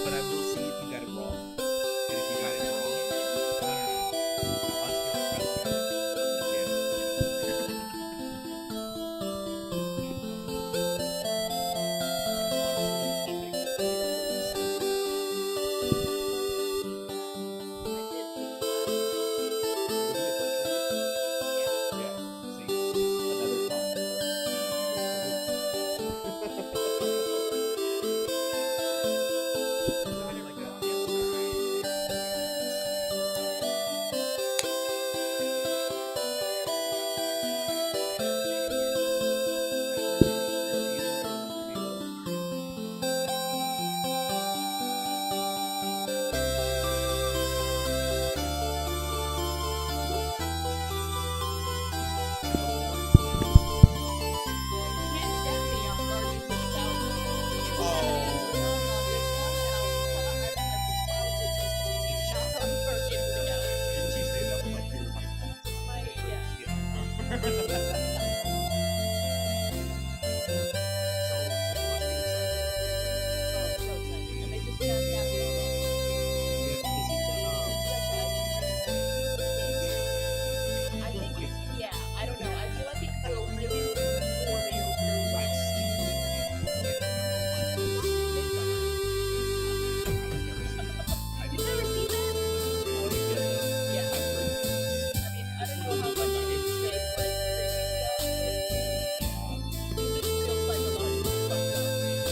But I will see if you got it wrong. And if you got it wrong, no. I'll just be like,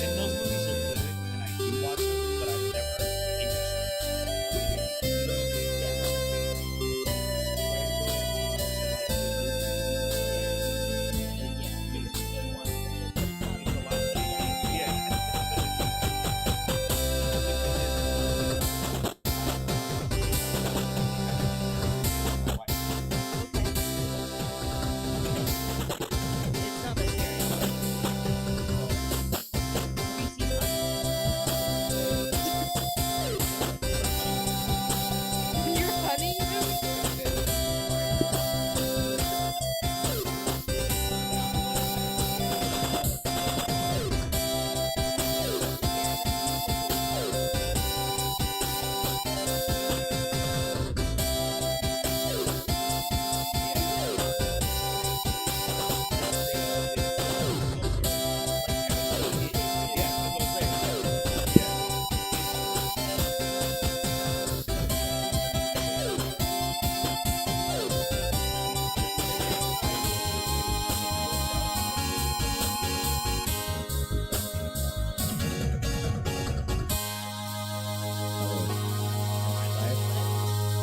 And those movies are good, and I do watch them, but I've never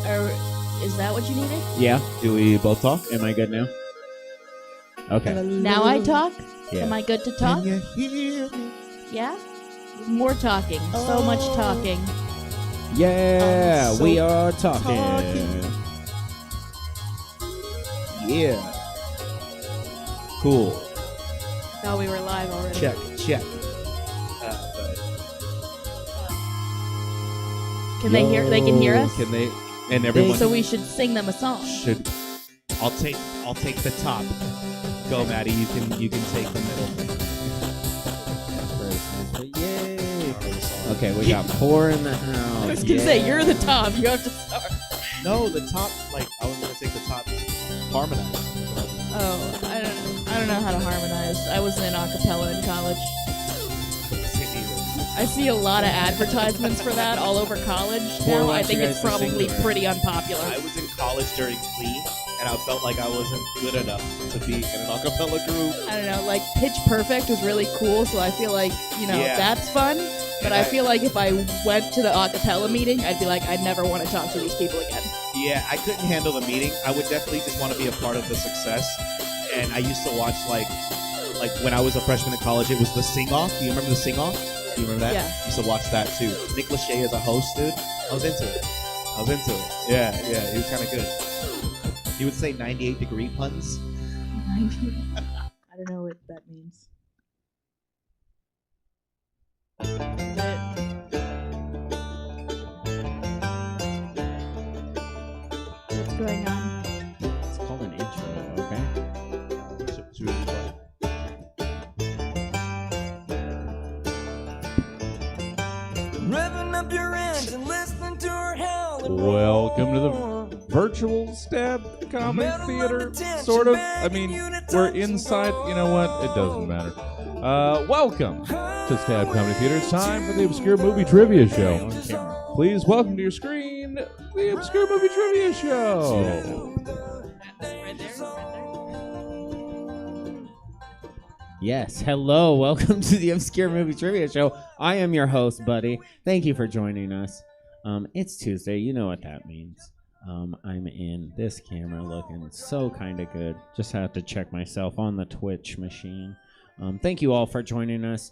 Or is that what you needed? Yeah. Do we both talk? Am I good now? Okay. Now I talk? Yeah. Am I good to talk? Can you hear me? Yeah? More talking. So much talking. Yeah, I'm so we are talking. Yeah. Cool. Thought we were live already. Check. Can they hear? They can hear us. Can they? And everyone So we should sing them a song. should. I'll take the top. Go, Maddie. You can take the middle. Yay! Okay, we got four in the I house. was gonna say you're the top. You have to start. No, the top. Like I was gonna take the top. Harmonize. Oh, I don't know how to harmonize. I wasn't in acapella in college. I see a lot of advertisements for that all over college Poor now. I wants think you it's guys to sing probably to her. pretty unpopular. I was in college during Glee, and I felt like I wasn't good enough to be in an acapella group. I don't know, like Pitch Perfect was really cool, so I feel like, Yeah. that's fun. But And I feel like if I went to the acapella meeting, I'd be like, I'd never want to talk to these people again. Yeah, I couldn't handle the meeting. I would definitely just want to be a part of the success. And I used to watch like when I was a freshman in college, it was the Sing Off. Do you remember the Sing Off? Do you remember that? Yeah. I used to watch that too. Nick Lachey as a host, dude. I was into it. I was into it. Yeah, he was kind of good. He would say 98-degree puns. I don't know what that means. What's going on? It's called an intro, okay? Should we play? Revving up your ends and listening to her howl. Welcome to the virtual Stab Comedy Theater, sort of. I mean, we're inside. You know what? It doesn't matter. Welcome to Stab Comedy Theater. It's time for the Obscure Movie Trivia Show. On camera. Please welcome to your screen the Obscure Movie Trivia Show. Right there. Yes, hello, welcome to the Obscure Movie Trivia Show. I am your host, Buddy. Thank you for joining us. It's Tuesday, you know what that means. I'm in this camera looking so kind of good. Just had to check myself on the Twitch machine. Thank you all for joining us.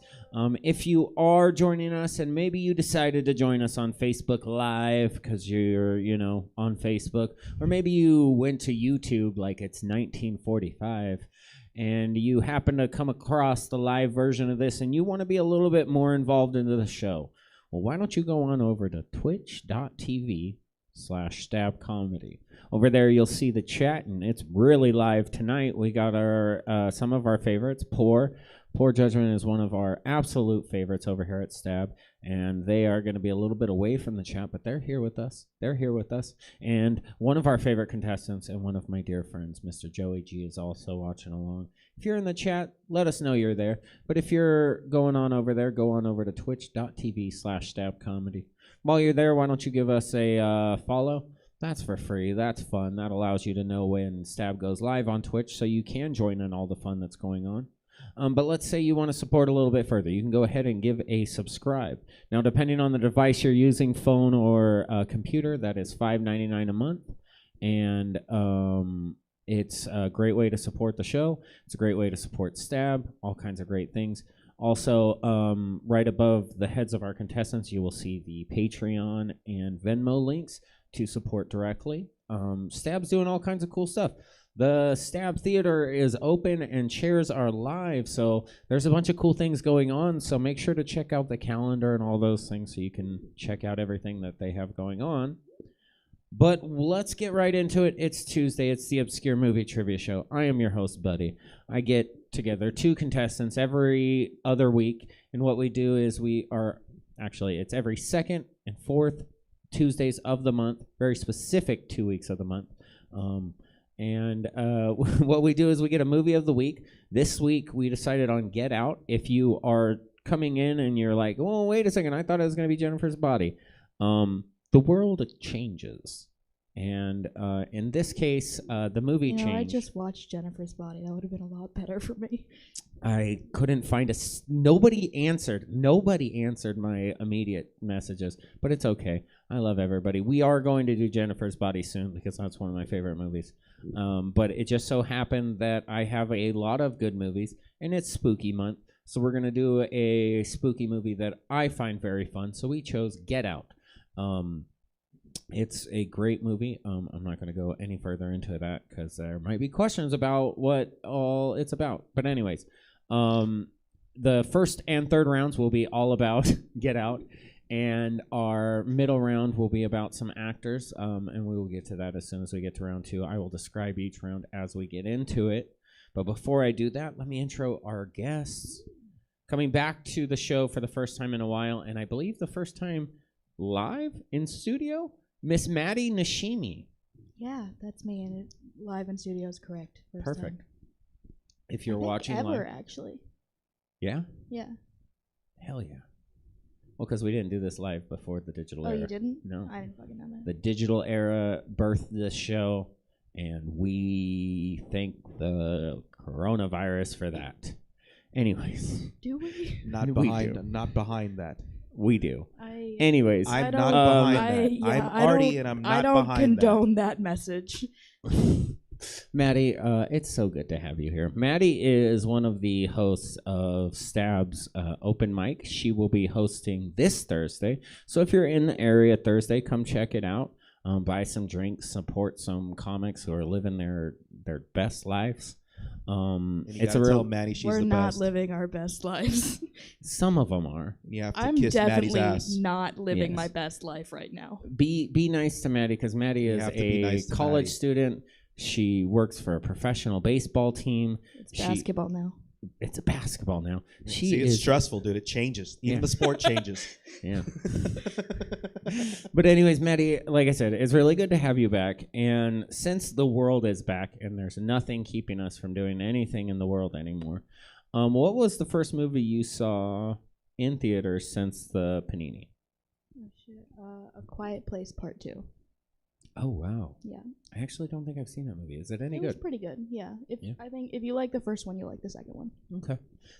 If you are joining us and maybe you decided to join us on Facebook Live because you're, on Facebook, or maybe you went to YouTube like it's 1945, and you happen to come across the live version of this and you want to be a little bit more involved into the show, well, why don't you go on over to twitch.tv/stabcomedy. Over there, you'll see the chat, and it's really live tonight. We got our some of our favorites. Poor Judgment is one of our absolute favorites over here at Stab, and they are going to be a little bit away from the chat, but they're here with us. And one of our favorite contestants and one of my dear friends, Mr. Joey G, is also watching along. If you're in the chat, let us know you're there. But if you're going on over there, go on over to twitch.tv/stabcomedy. While you're there, why don't you give us a follow? That's for free. That's fun. That allows you to know when Stab goes live on Twitch, so you can join in all the fun that's going on. But let's say you want to support a little bit further. You can go ahead and give a subscribe. Now, depending on the device you're using, phone or computer, that is $5.99 a month. And it's a great way to support the show. It's a great way to support Stab, all kinds of great things. Also, right above the heads of our contestants, you will see the Patreon and Venmo links to support directly. Stab's doing all kinds of cool stuff. The Stab Theater is open and chairs are live, so there's a bunch of cool things going on, so make sure to check out the calendar and all those things so you can check out everything that they have going on. But let's get right into it. It's Tuesday. It's the Obscure Movie Trivia Show. I am your host, Buddy. I get together two contestants every other week, and what we do is it's every second and fourth Tuesdays of the month, very specific 2 weeks of the month. What we do is we get a movie of the week. This week, we decided on Get Out. If you are coming in and you're like, oh, wait a second, I thought it was going to be Jennifer's Body. The world changes. And in this case, the movie changed. I just watched Jennifer's Body. That would have been a lot better for me. I couldn't find nobody answered my immediate messages, but it's okay. I love everybody. We are going to do Jennifer's Body soon because that's one of my favorite movies. But it just so happened that I have a lot of good movies, and it's spooky month. So we're going to do a spooky movie that I find very fun. So we chose Get Out. It's a great movie. I'm not going to go any further into that because there might be questions about what all it's about. But anyways, the first and third rounds will be all about Get Out, and our middle round will be about some actors, and we will get to that as soon as we get to round two. I will describe each round as we get into it. But before I do that, let me intro our guests. Coming back to the show for the first time in a while, and I believe the first time live in studio, Miss Maddie Nishimi. Yeah, that's me, and live in studio is correct. Perfect. If you're I think watching ever, live. actually. Yeah? Yeah. Hell yeah. Well, because we didn't do this live before the digital era. Oh, you didn't? No. I didn't fucking know that. The digital era birthed this show, and we thank the coronavirus for that. Anyways. Do we? Not We behind. do. Not behind that. We do. I Anyways. I'm I not don't- behind I- that. yeah, I'm I arty, don't- and I'm I not don't behind condone that message. Maddie, it's so good to have you here. Maddie is one of the hosts of Stab's Open Mic. She will be hosting this Thursday. So if you're in the area Thursday, come check it out. buy some drinks, support some comics who are living their best lives. And you It's a gotta tell real. Maddie she's We're the not best. living our best lives. Some of them are. You have to I'm kiss Maddie's definitely ass. not living Yes. my best life right now. Be nice to Maddie because Maddie You is have to be a nice to college Maddie. student. She works for a professional baseball team. It's She- basketball now. It's a basketball now. She See, it's is stressful, dude. It changes. Even Yeah. the sport changes. yeah. But anyways, Maddie, like I said, it's really good to have you back. And since the world is back and there's nothing keeping us from doing anything in the world anymore, what was the first movie you saw in theaters since the Panini? Oh, shit. A Quiet Place Part 2. Oh wow! Yeah. I actually don't think I've seen that movie. Is it any It was good? pretty good. Yeah. Yeah. I think if you like the first one, you like the second one. Okay,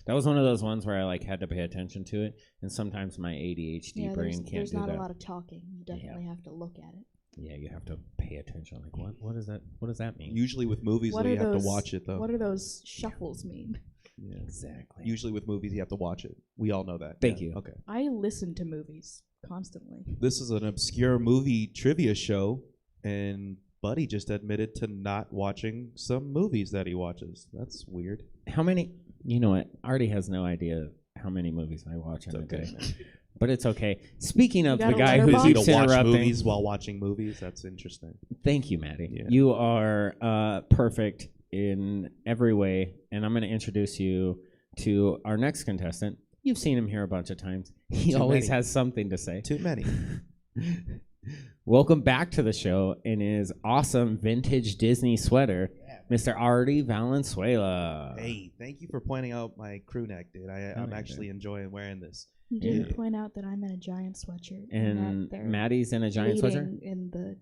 that was one of those ones where I had to pay attention to it, and sometimes my ADHD Yeah, brain can't there's do not that. a lot of talking. You definitely have to look at it. Yeah, you have to pay attention. Like what is that? What does that mean? Usually with movies, What though, are you have those? to watch it, though. What are those shuffles mean? Yeah. Exactly. Usually with movies, you have to watch it. We all know that. Thank Yeah. you. Okay. I listen to movies constantly. This is an obscure movie trivia show, and Buddy just admitted to not watching some movies that he watches. That's weird. How many? You know what? Artie has no idea how many movies I watch in a okay, day. man. But it's okay. Speaking of got the a guy who letterbox? You keeps to watch interrupting, movies while watching movies. That's interesting. thank you, Maddie. Yeah. You are perfect in every way, and I'm going to introduce you to our next contestant. You've seen him here a bunch of times. He Too always many. has something to say. Too many. Welcome back to the show in his awesome vintage Disney sweater, Mr. Artie Valenzuela. Hey, thank you for pointing out my crew neck, dude. I'm yeah, actually enjoying wearing this. You didn't Yeah. point out that I'm in a giant sweatshirt And that they're Maddie's in a giant sweater. leading in the.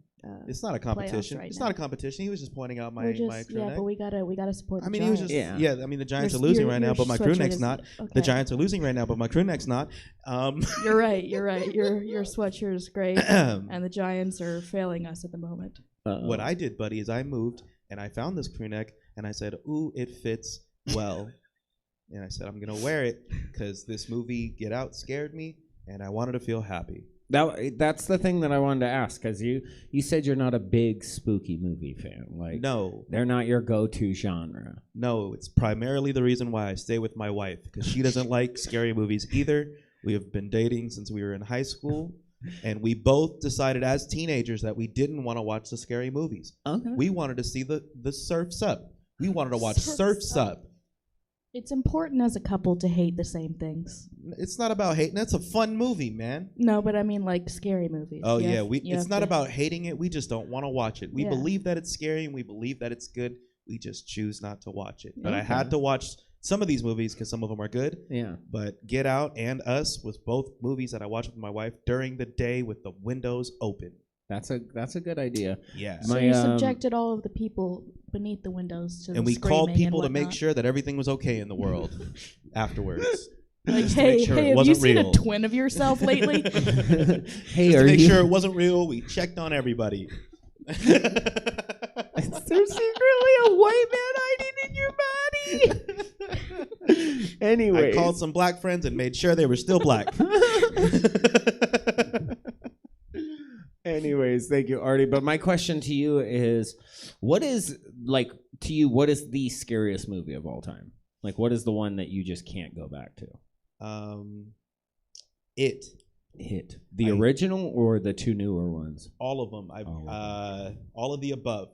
It's not a competition. right It's now. not a competition. He was just pointing out my We're just, my crew yeah, neck. but we gotta support. I the mean, he was Giants. just Yeah. I mean, the Giants Your- are losing your- right now, your but my crew sweatshirt neck's is- not. okay. The Giants are losing right now, but my crew neck's not. You're right. You're right. Your sweatshirt is great, and the Giants are failing us at the moment. What I did, buddy, is I moved and I found this crew neck and I said, "Ooh, it fits well." And I said, "I'm gonna wear it because this movie Get Out scared me, and I wanted to feel happy." That's the thing that I wanted to ask, because you said you're not a big spooky movie fan. Like, No, they're not your go-to genre. no, it's primarily the reason why I stay with my wife because she doesn't like scary movies either. We have been dating since we were in high school, and we both decided as teenagers that we didn't want to watch the scary movies. Okay. We wanted to see the Surf's Up. We wanted to watch Surf's Surf's Up. Up. It's important as a couple to hate the same things. It's not about hating. It's a fun movie, man. No, but I mean like scary movies. Oh You yeah, have- you it's have not to- about hating it. We just don't want to watch it. We Yeah. believe that it's scary and we believe that it's good. We just choose not to watch it. But I Okay. had to watch some of these movies because some of them are good. Yeah. But Get Out and Us was both movies that I watched with my wife during the day with the windows open. That's a good idea. Yeah. So My, you um, subjected all of the people beneath the windows to And the we called screaming people to and make whatnot. sure that everything was okay in the world afterwards. Like, Just to make hey, sure hey, it have you wasn't seen real. a twin of yourself lately? Hey, Just are to make you? sure it wasn't real, we checked on everybody. Is there secretly a white man hiding in your body? Anyway, I called some black friends and made sure they were still black. Anyways, thank you, Artie. But my question to you is, what is the scariest movie of all time? Like, what is the one that you just can't go back to? It. The I- original or the two newer ones? All of them. All of the above.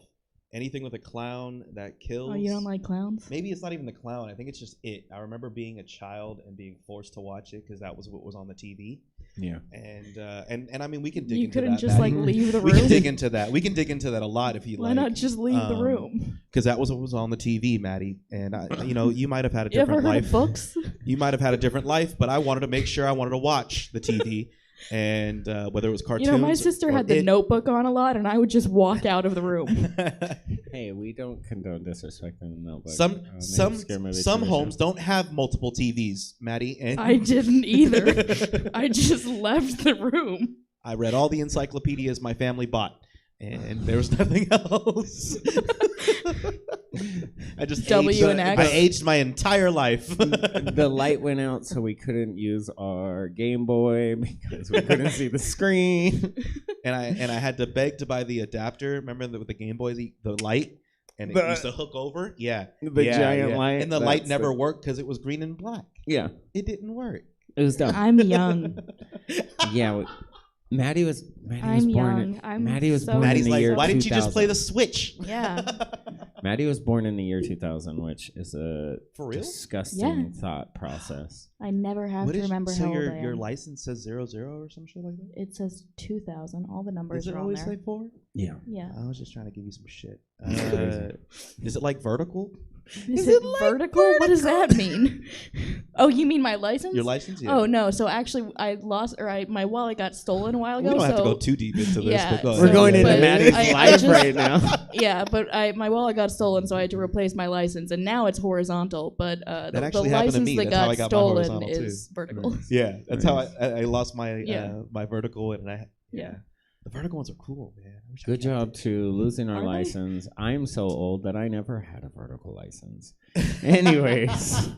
Anything with a clown that kills. Oh, you don't like clowns? Maybe it's not even the clown. I think it's just it. I remember being a child and being forced to watch it because that was what was on the TV. Yeah. And I mean, we can dig You into couldn't that. just like Maddie. leave the We can room. dig into that. We can dig into that a lot if you Why like. not just leave the um, room? Because that was what was on the TV, Maddie. And you might have had a You ever different heard life. of books? You might have had a different life, but I wanted to make sure I wanted to watch the TV, and whether it was cartoons. You know, my sister or had the it. Notebook on a lot, and I would just walk out of the room. Hey, we don't condone disrespecting the Notebook. Some homes don't have multiple TVs, Maddie. And I didn't either. I just left the room. I read all the encyclopedias my family bought, and there was nothing else. I just W and aged, X. I aged my entire life. The light went out, so we couldn't use our Game Boy because we couldn't see the screen. and I had to beg to buy the adapter. Remember with the Game Boys, the light, and it used to hook over. Yeah, The giant light. and the light That's never worked because it was green and black. Yeah, It didn't work. it was dumb. I'm young. Yeah, Maddie was I'm born. young. I'm Maddie was so born in Maddie's the like, year why didn't you just 2000. play the Switch? Yeah. Maddie was born in the year 2000, which is a For real? disgusting thought process. I never have What to is- remember so how old your I your am. license says 00 or some shit like that? It says 2000. All the numbers Does it are on always there. say 4? Yeah. Yeah. I was just trying to give you some shit. crazy. Is it like vertical? Is it vertical? What does that mean? Oh, you mean my license? Your license? Yeah. Oh no! So actually, I lost, or my wallet got stolen a while we ago. don't have to so go too deep into this. yeah, but go We're ahead. going into but Maddie's I life just- right now. yeah, but my wallet got stolen, so I had to replace my license, and now it's horizontal. But the actually happened to license me. that That's how got I got my stolen horizontal, too. is vertical. Yeah, that's how I lost my Yeah. my vertical, and I Yeah. the vertical ones are cool, man. I wish I Good kept job to losing our Are they? license. I'm so old that I never had a vertical license. Anyways.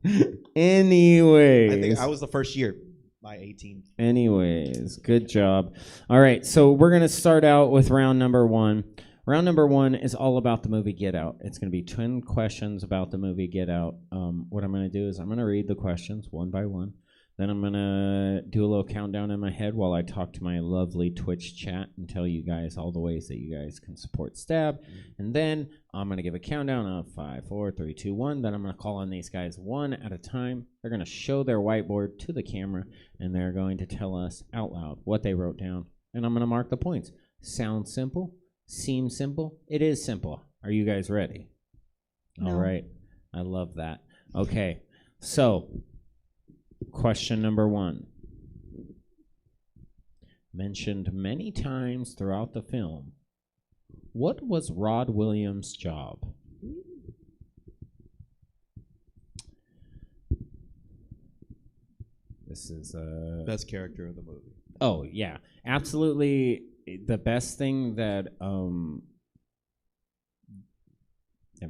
it. Anyways. I think I was the first year, my 18. Anyways, good job. All right, so we're going to start out with round number 1. Round number 1 is all about the movie Get Out. It's going to be 10 questions about the movie Get Out. What I'm going to do is I'm going to read the questions one by one. Then I'm going to do a little countdown in my head while I talk to my lovely Twitch chat and tell you guys all the ways that you guys can support Stab. And then I'm going to give a countdown of 5, 4, 3, 2, 1. Then I'm going to call on these guys one at a time. They're going to show their whiteboard to the camera, and they're going to tell us out loud what they wrote down. And I'm going to mark the points. Sounds simple? Seems simple? It is simple. Are you guys ready? No. All right. I love that. Okay. So, question number 1. Mentioned many times throughout the film, what was Rod Williams' job? This is Best character of the movie. Oh yeah, absolutely. The best thing that never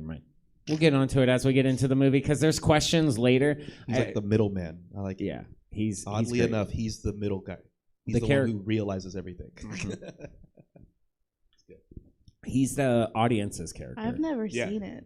mind. We'll get onto it as we get into the movie because there's questions later. He's like the middleman. I like it. Yeah, he's Oddly great. enough, he's the middle guy. He's The the, char- one who realizes everything. He's the audience's character. I've never Yeah. seen it.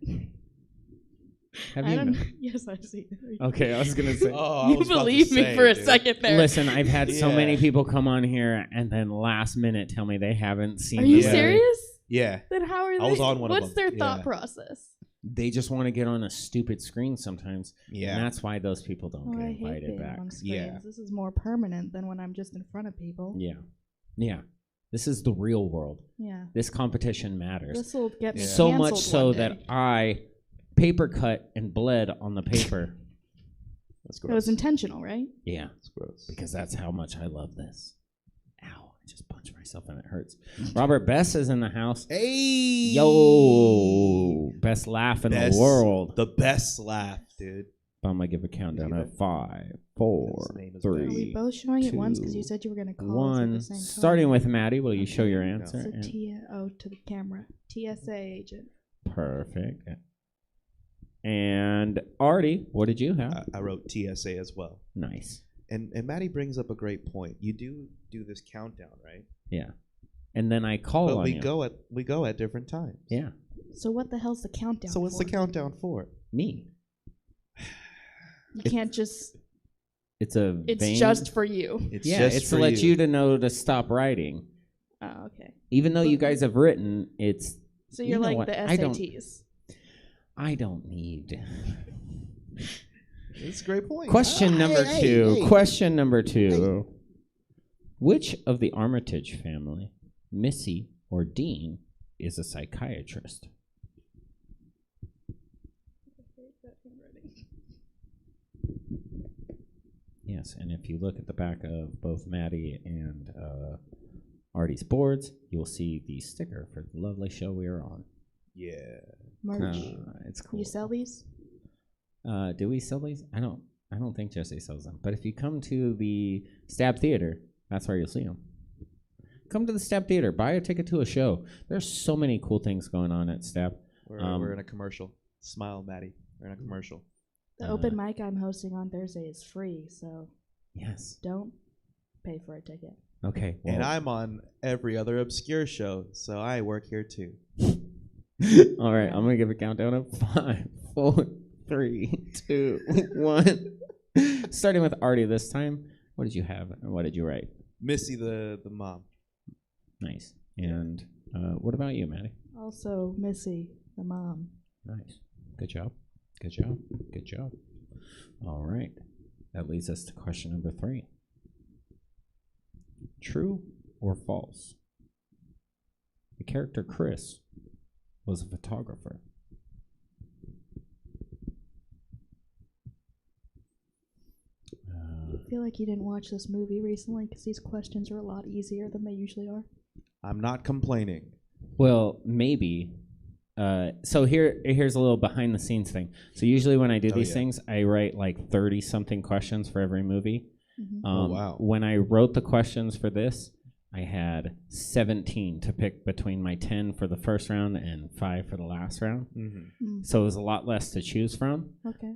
Have I you? don't. Yes, I've seen it. Okay, I was gonna say. Oh, I You was about to believe me say, for a dude. second there. Listen, I've had so Yeah. many people come on here and then last minute tell me they haven't seen. Are you the Yeah. movie. serious? Yeah. Then how are they? I was on one of What's them. their Yeah. thought process? They just want to get on a stupid screen sometimes. Yeah. And that's why those people don't Oh, get I hate invited being back. on screens. Yeah. This is more permanent than when I'm just in front of people. Yeah. Yeah. This is the real world. Yeah. This competition matters. This will get me Yeah. So canceled much so one that day. I paper cut and bled on the paper. That's It was gross. intentional, right? Yeah. That's gross. Because that's how much I love this. Ow. I just punched myself and it hurts. Robert Best is in the house. Hey. Yo. Best laugh in Best- the world. The best laugh, dude. I'm going to give a countdown Yeah. of 5, 4, His name is Are we 3, both showing it once? Because you 2, said you were going to call us at 1. the same time. Starting with Maddie, will you show your answer? So And- to the camera. TSA agent. Perfect. And Artie, what did you have? I wrote TSA as well. Nice. And Maddie brings up a great point. You do this countdown, right? Yeah. And then I call But on we you. go at different times. Yeah. So what the hell's the countdown? So what's the for? countdown for? Me. You can't just. It's a It's vein- just for you. It's yeah, just it's for to let you to know to stop writing. Oh, okay. Even though you guys have written, it's So You you're know like what? the I don't- SATs. I don't need. It's a great point. Question Ah, number hey, 2. hey. Question number 2. Which of the Armitage family, Missy or Dean, is a psychiatrist? Yes, and if you look at the back of both Maddie and Artie's boards, you'll see the sticker for the lovely show we are on. Yeah. Merch. It's cool. You sell these? Do we sell these? I don't think Jesse sells them. But if you come to the Stab Theater, that's where you'll see them. Come to the Stab Theater. Buy a ticket to a show. There's so many cool things going on at Stab. We're in a commercial. Smile, Maddie. We're in a commercial. The open mic I'm hosting on Thursday is free, so Yes. don't pay for a ticket. Okay. And well- I'm on every other obscure show, so I work here too. All right, I'm gonna give a countdown of 5, 4, 3, 2, 1. Starting with Artie this time. What did you have and what did you write? Missy the mom. Nice. And what about you, Maddie? Also, Missy, the mom. Nice. Good job. Good job. Good job. All right. That leads us to question number 3. True or false? The character Chris was a photographer. I feel like you didn't watch this movie recently because these questions are a lot easier than they usually are. I'm not complaining. Well, maybe. So here's a little behind the scenes thing. So usually when I do these things, I write like 30 something questions for every movie. Mm-hmm. Wow. When I wrote the questions for this, I had 17 to pick between my 10 for the first round and 5 for the last round. Mm-hmm. So it was a lot less to choose from. Okay.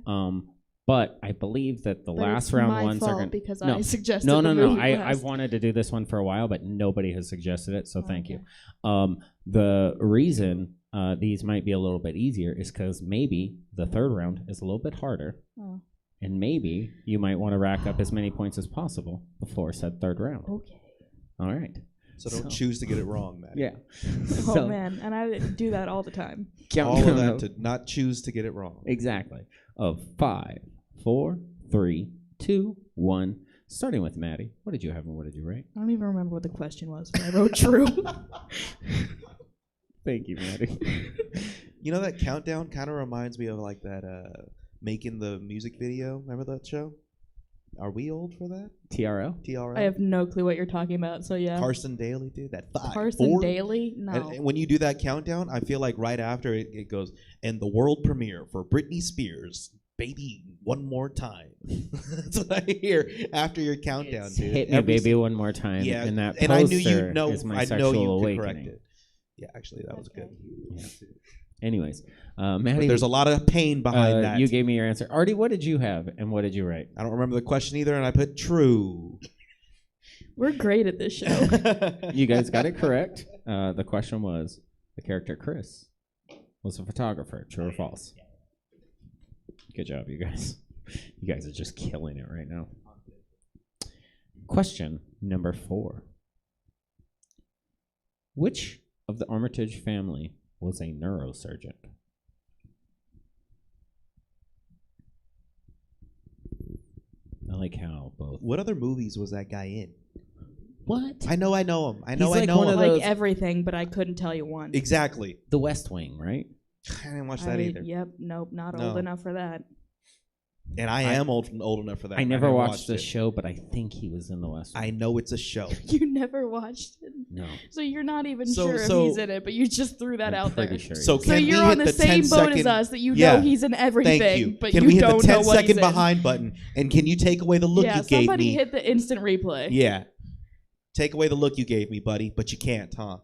But I believe that the But last it's round my ones are fault going because No. I suggested No. the movie I've last. wanted to do this one for a while, but nobody has suggested it, so thank you. Okay. The reason these might be a little bit easier is because maybe the third round is a little bit harder, Oh, and maybe you might want to rack up as many points as possible before said third round. okay. All right. So don't So- choose to get it wrong, Maddie. Yeah. Oh, So, man. And I do that all the time. All of countdown that of- to not choose to get it wrong. Exactly. Of 5, 4, 3, 2, 1. Starting with Maddie. What did you have and what did you write? I don't even remember what the question was, but I wrote true. Thank you, Maddie. You know, that countdown kind of reminds me of like that Making the Music video. Remember that show? Are we old for that? TRL? TRL? I have no clue what you're talking about, so yeah. Carson Daly, dude. That 5, Carson 4. Daly? No. And when you do that countdown, I feel like right after it goes, and the world premiere for Britney Spears, Baby One More Time. That's what I hear after your countdown, It's dude. Hit me, Every baby, one more time. Yeah, and that and I knew poster you know. is my I sexual know you could awakening. correct it. Yeah, actually, that was good. Yeah. Anyways, Maddie, But there's a lot of pain behind that. you gave me your answer. Artie, what did you have and what did you write? I don't remember the question either, and I put true. We're great at this show. You guys got it correct. The question was, the character Chris was a photographer. True or false? Good job, you guys. You guys are just killing it right now. Question number 4. Which of the Armitage family was a neurosurgeon? I like how both. What other movies was that guy in? What? I know him. I know He's like I know one him. of Like those- everything, but I couldn't tell you one. Exactly. The West Wing, right? I didn't watch that either. Yep, nope, not No. old enough for that. And I am old enough for that. I never watched the it. show, but I think he was in the West Wing. I know it's a show. You never watched it, No. so you're not even So- sure so- if he's in it, but you just threw that I'm out there. pretty sure. So he So Can we you're on hit the the same 10 boat as second- us that you Yeah. know he's in everything, Thank you. but Can you we hit don't the know 10 what second he's in. behind button? And can you take away the look Yeah, you gave somebody me? hit the instant replay. Yeah. Take away the look you gave me, buddy. But you can't, huh?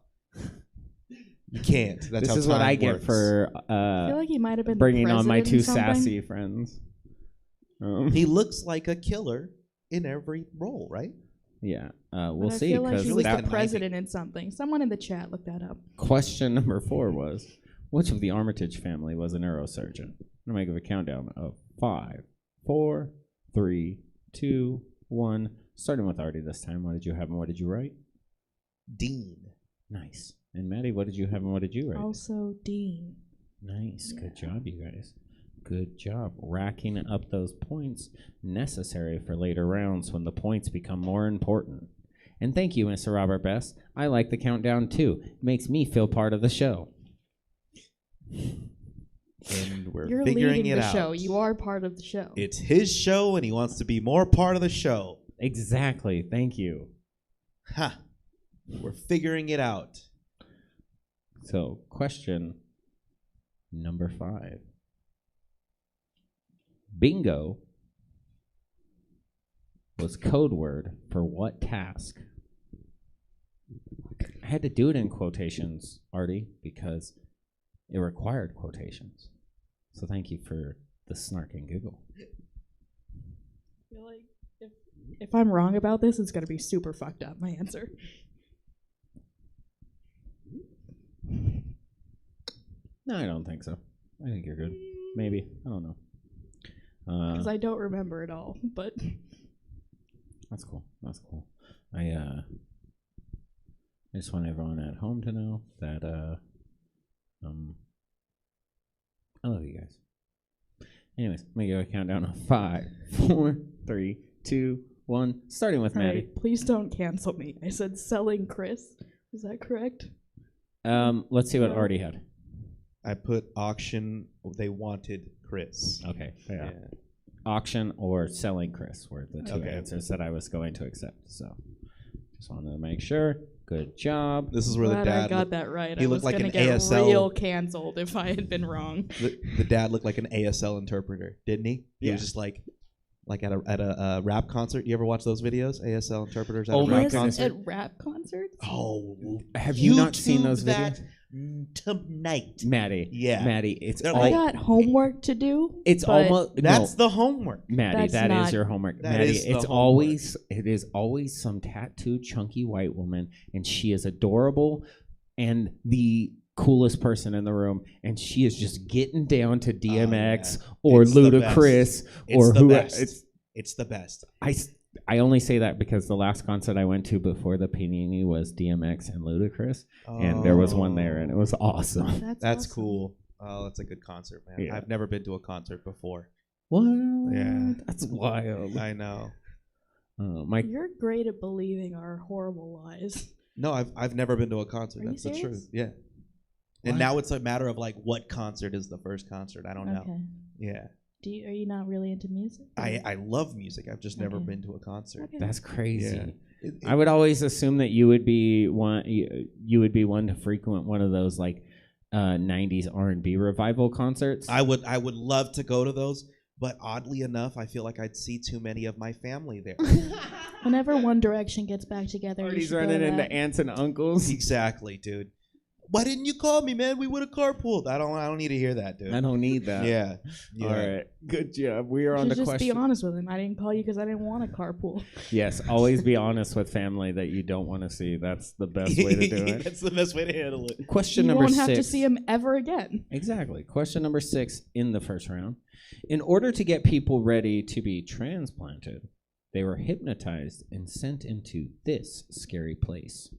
You can't. That's This how is what time I get works. for I feel like he might have been the bringing on my president two in something. sassy friends. He looks like a killer in every role, right? Yeah, But we'll I see. feel like Because he was that the president in something. Someone in the chat look that up. question number 4 was, which of the Armitage family was a neurosurgeon? I'm going to give a countdown of 5, 4, 3, 2, 1. Starting with Artie this time. What did you have and what did you write? Dean. Nice. And Maddie, what did you have and what did you write? Also, Dean. Nice. Good job, you guys. Good job racking up those points necessary for later rounds when the points become more important. And thank you, Mr. Robert Best. I like the countdown too. It makes me feel part of the show. And we're You're figuring leading it the out. show. You are part of the show. It's his show, and he wants to be more part of the show. Exactly. Thank you. Ha! We're figuring it out. So, question number 5. Bingo was code word for what task? I had to do it in quotations, Artie, because it required quotations. So thank you for the snark and giggle. I feel like if I'm wrong about this, it's gonna be super fucked up. My answer. No, I don't think so. I think you're good. Maybe. I don't know. Because I don't remember it all, but That's cool. That's cool. I just want everyone at home to know that I love you guys. Anyways, let me give a countdown of 5, 4, 3, 2, 1. Starting with Maddie. alright, please don't cancel me. I said selling Chris. Is that correct? Let's see what Artie had. I put auction. They wanted Chris. Okay. Yeah. Auction or selling Chris were the two Okay. answers that I was going to accept. So just wanted to make sure. Good job. This is where Glad the I dad. got that right. he I looked was like gonna an get ASL real canceled if I had been wrong. The dad looked like an ASL interpreter, didn't he? He Yeah. was just like at a rap concert. You ever watch those videos? ASL interpreters at Oh a my rap goodness. concert. At rap concerts? Oh, Have you not seen those that videos? tonight? Maddie. Yeah. Maddie, it's They're all I got homework to do. it's but almost That's no, the homework. Maddie, That's that is not- your homework. That Maddie, is the it's homework. it is always some tattooed chunky white woman, and she is adorable and the coolest person in the room, and she is just getting down to DMX or It's the Ludacris or the who best. It's the best. I only say that because the last concert I went to before the Panini was DMX and Ludacris, and there was one there, and it was awesome. That's awesome. cool. Oh, that's a good concert, man. Yeah. I've never been to a concert before. What? Yeah. That's wild. I know. My You're great at believing our horrible lies. No, I've never been to a concert. Are you That's the serious? truth. Yeah. And now it's a matter of like what concert is the first concert. I don't know. Okay. Yeah. Are you not really into music? I love music. I've just never Okay. been to a concert. Okay. That's crazy. Yeah. I would always assume that you would be one. You would be one to frequent one of those like 90s R&B revival concerts. I would love to go to those, but oddly enough, I feel like I'd see too many of my family there. Whenever One Direction gets back together, you Artie's should go running to into that. aunts and uncles. Exactly, dude. Why didn't you call me, man? We would have carpooled. I don't need to hear that, dude. I don't need that. Yeah. All right. Good job. We are You on should the just question. be honest with him. I didn't call you because I didn't want to carpool. Yes. Always be honest with family that you don't want to see. That's the best way to do it. That's the best way to handle it. Question You number won't 6. have to see him ever again. Exactly. Question number 6 in the first round. In order to get people ready to be transplanted, they were hypnotized and sent into this scary place.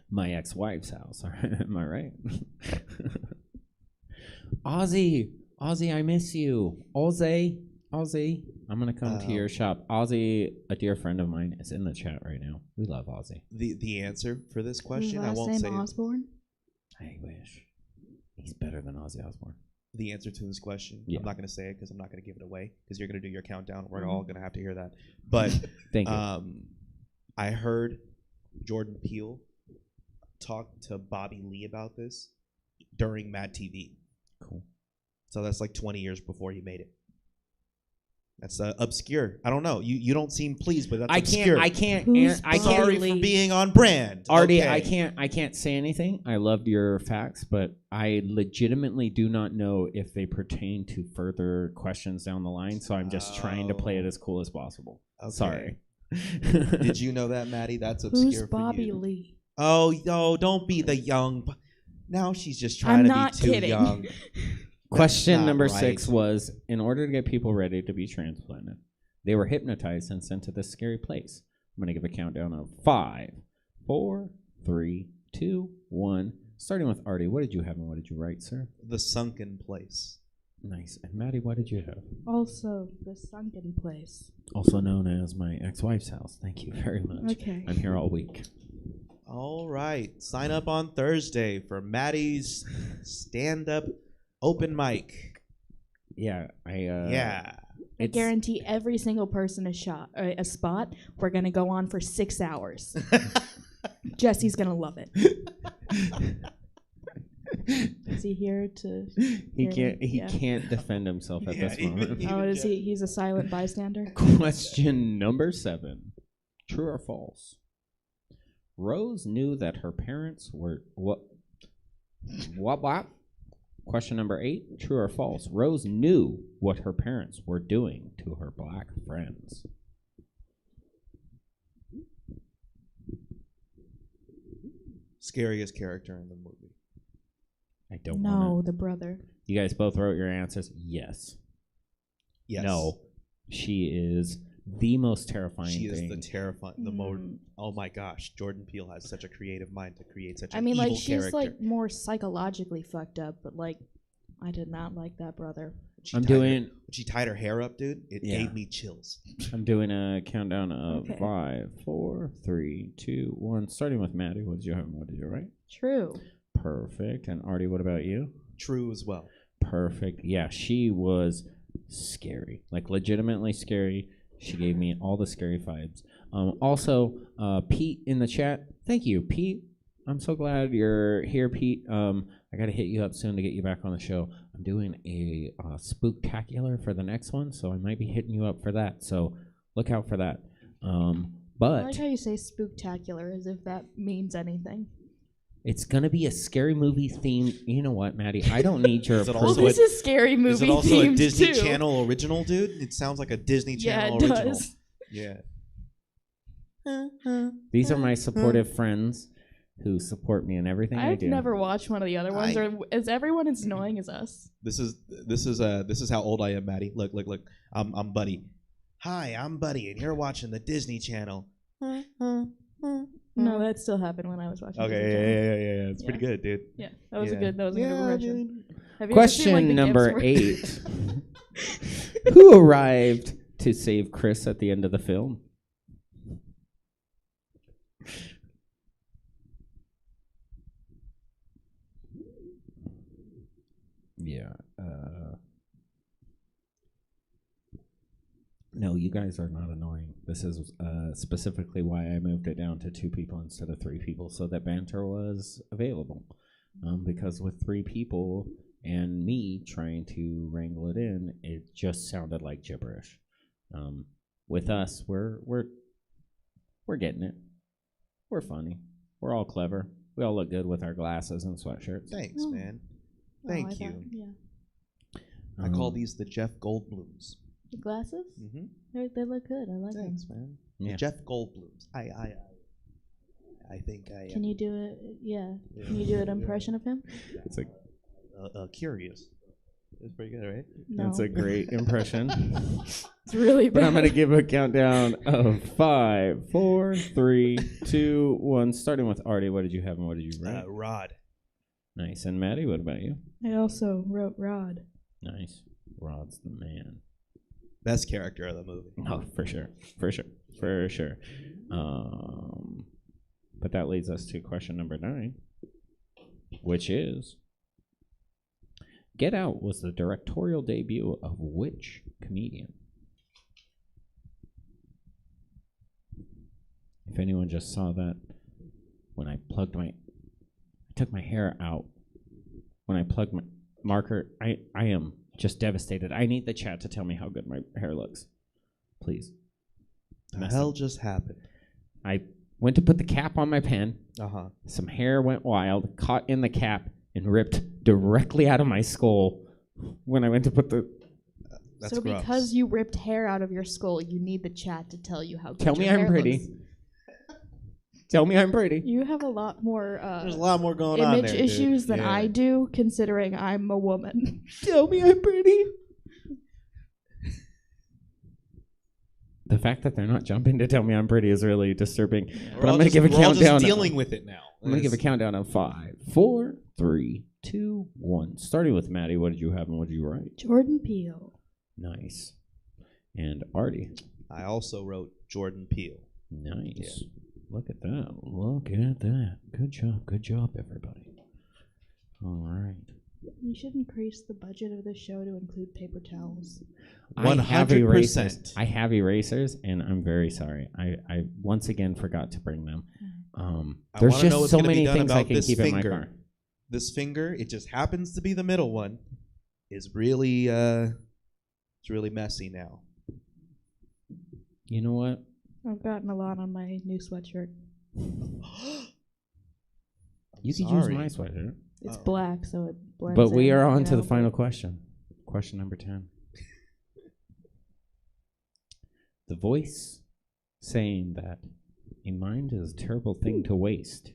My ex-wife's house. Am I right? Ozzy, I miss you. Ozzy. I'm gonna come to your shop. Ozzy, a dear friend of mine, is in the chat right now. We love Ozzy. The answer for this His question, I last won't name say it. Osborne. I wish. He's better than Ozzy Osbourne. The answer to this question. Yeah. I'm not going to say it because I'm not going to give it away because you're going to do your countdown. We're Mhm. all going to have to hear that. But Thank you. I heard Jordan Peele talk to Bobby Lee about this during Mad TV. Cool. So that's like 20 years before he made it. That's obscure. I don't know. You don't seem pleased, but that's obscure. I can't. Who's I Bobby can't. Sorry Lee? for being on brand. Artie, Okay. I can't say anything. I loved your facts, but I legitimately do not know if they pertain to further questions down the line. So I'm just trying to play it as cool as possible. Okay. Sorry. Did you know that, Maddie? That's obscure Who's for Bobby you. Lee? Oh, no, don't be the young. Now she's just trying I'm to not be too kidding. young. Question not number right. 6 was: in order to get people ready to be transplanted, they were hypnotized and sent to this scary place. I'm going to give a countdown of 5, 4, 3, 2, 1. Starting with Artie, what did you have and what did you write, sir? The sunken place. Nice. And Maddie, what did you have? Also, the sunken place. Also known as my ex-wife's house. Thank you very much. Okay. I'm here all week. All right. Sign up on Thursday for Maddie's stand-up open mic. Yeah, Yeah. I It's- guarantee every single person a spot. We're gonna go on for 6 hours. Jesse's gonna love it. Is he here to? He can't. He Yeah. can't defend himself at Yeah, this moment. even Oh, is Jesse. he? He's a silent bystander. Question number 7: true or false? Rose knew that her parents were what? What? Question number 8. True or false? Rose knew what her parents were doing to her black friends. Scariest character in the movie. I don't No, want the brother. You guys both wrote your answers? Yes. Yes. No. She is the most terrifying She thing. is the terrifying, the more. Mm. Oh my gosh, Jordan Peele has such a creative mind to create such I an mean, evil like, she's character. like more psychologically fucked up, but like, I did not like that brother. She I'm tied her- doing when she tied her hair up, dude. It Yeah. gave me chills. I'm doing a countdown of Okay. 5, 4, 3, 2, 1. Starting with Maddie. What did you have and what did you write? True. Perfect. And Artie, what about you? True as well. Perfect. Yeah, she was scary. Like legitimately scary. She gave me all the scary vibes. Also, Pete in the chat. Thank you, Pete. I'm so glad you're here, Pete. I got to hit you up soon to get you back on the show. I'm doing a spooktacular for the next one, so I might be hitting you up for that. So look out for that. I But like how you say spooktacular as if that means anything. it's gonna be a scary movie themed. You know what, Maddie? I don't need your Is it approval. also Well, this is scary movie Is it also a themed Disney too. Channel original, dude? It sounds like a Disney Yeah, Channel it original. does. Yeah. These are my supportive friends who support me in everything I I've do. never watched one of the other ones. Or is everyone as annoying as us? This is how old I am, Maddie. Look. I'm Buddy. Hi, I'm Buddy, and you're watching the Disney Channel. No, that still happened when I was watching. Disney Channel. Yeah. It's pretty Yeah. good, dude. Yeah, that was a Yeah. good. That was a good impression. dude. Have you ever seen, like, Question the number Gibbs 8. Who arrived to save Chris at the end of the film? Yeah. No, you guys are not annoying. This is specifically why I moved it down to 2 people instead of 3 people, so that banter was available. Because with 3 people and me trying to wrangle it in, it just sounded like gibberish. With us, we're getting it. We're funny. We're all clever. We all look good with our glasses and sweatshirts. Thanks, Oh. man. Oh, Thank I you. thought- yeah. I call these the Jeff Goldblums. The glasses? Mm-hmm. They look good. I like them. Thanks, man. Yeah. The Jeff Goldblums. I think I. Can you do it? Yeah. Can you do an impression of him? It's a Curious. It's pretty good, right? No. That's a great impression. It's really But bad. I'm gonna give a countdown of 5, 4, 3, 2, 1. Starting with Artie, what did you have and what did you write? Rod. Nice. And Maddie, what about you? I also wrote Rod. Nice. Rod's the man. Best character of the movie. Oh, for sure. But that leads us to question number 9, which is Get Out was the directorial debut of which comedian? If anyone just saw that, when I took my hair out, when I plugged my marker, I am just devastated. I need the chat to tell me how good my hair looks. Please. The hell just happened? I went to put the cap on my pen. Uh-huh. Some hair went wild, caught in the cap, and ripped directly out of my skull when I went to put the... That's so gross. because you ripped hair out of your skull, you need the chat to tell you how good Tell me your I'm hair pretty. looks. Tell me I'm pretty. You have a lot more There's a lot more going on image there, dude. issues than Yeah. I do, considering I'm a woman. Tell me I'm pretty. The fact that they're not jumping to tell me I'm pretty is really disturbing. We're But I'm all going to just- give a we're all countdown. just dealing with it now. I'm going to give a countdown of 5, 4, 3, 2, 1. Starting with Maddie, what did you have and what did you write? Jordan Peele. Nice. And Artie. I also wrote Jordan Peele. Nice. Look at that. Look at that. Good job, everybody. All right. You should increase the budget of the show to include paper towels. I have erasers. 100%. I have erasers, and I'm very sorry. I once again forgot to bring them. I There's wanna know just what's so gonna be many done things I about can this keep in my finger. car. This finger, it just happens to be the middle one, is really it's really messy now. You know what? I've gotten a lot on my new sweatshirt. You could sorry. use my sweater. It's Oh. black, so it blends. But we in, are on you to the know, final but- question. Question number 10. The voice saying that a mind is a terrible thing to waste,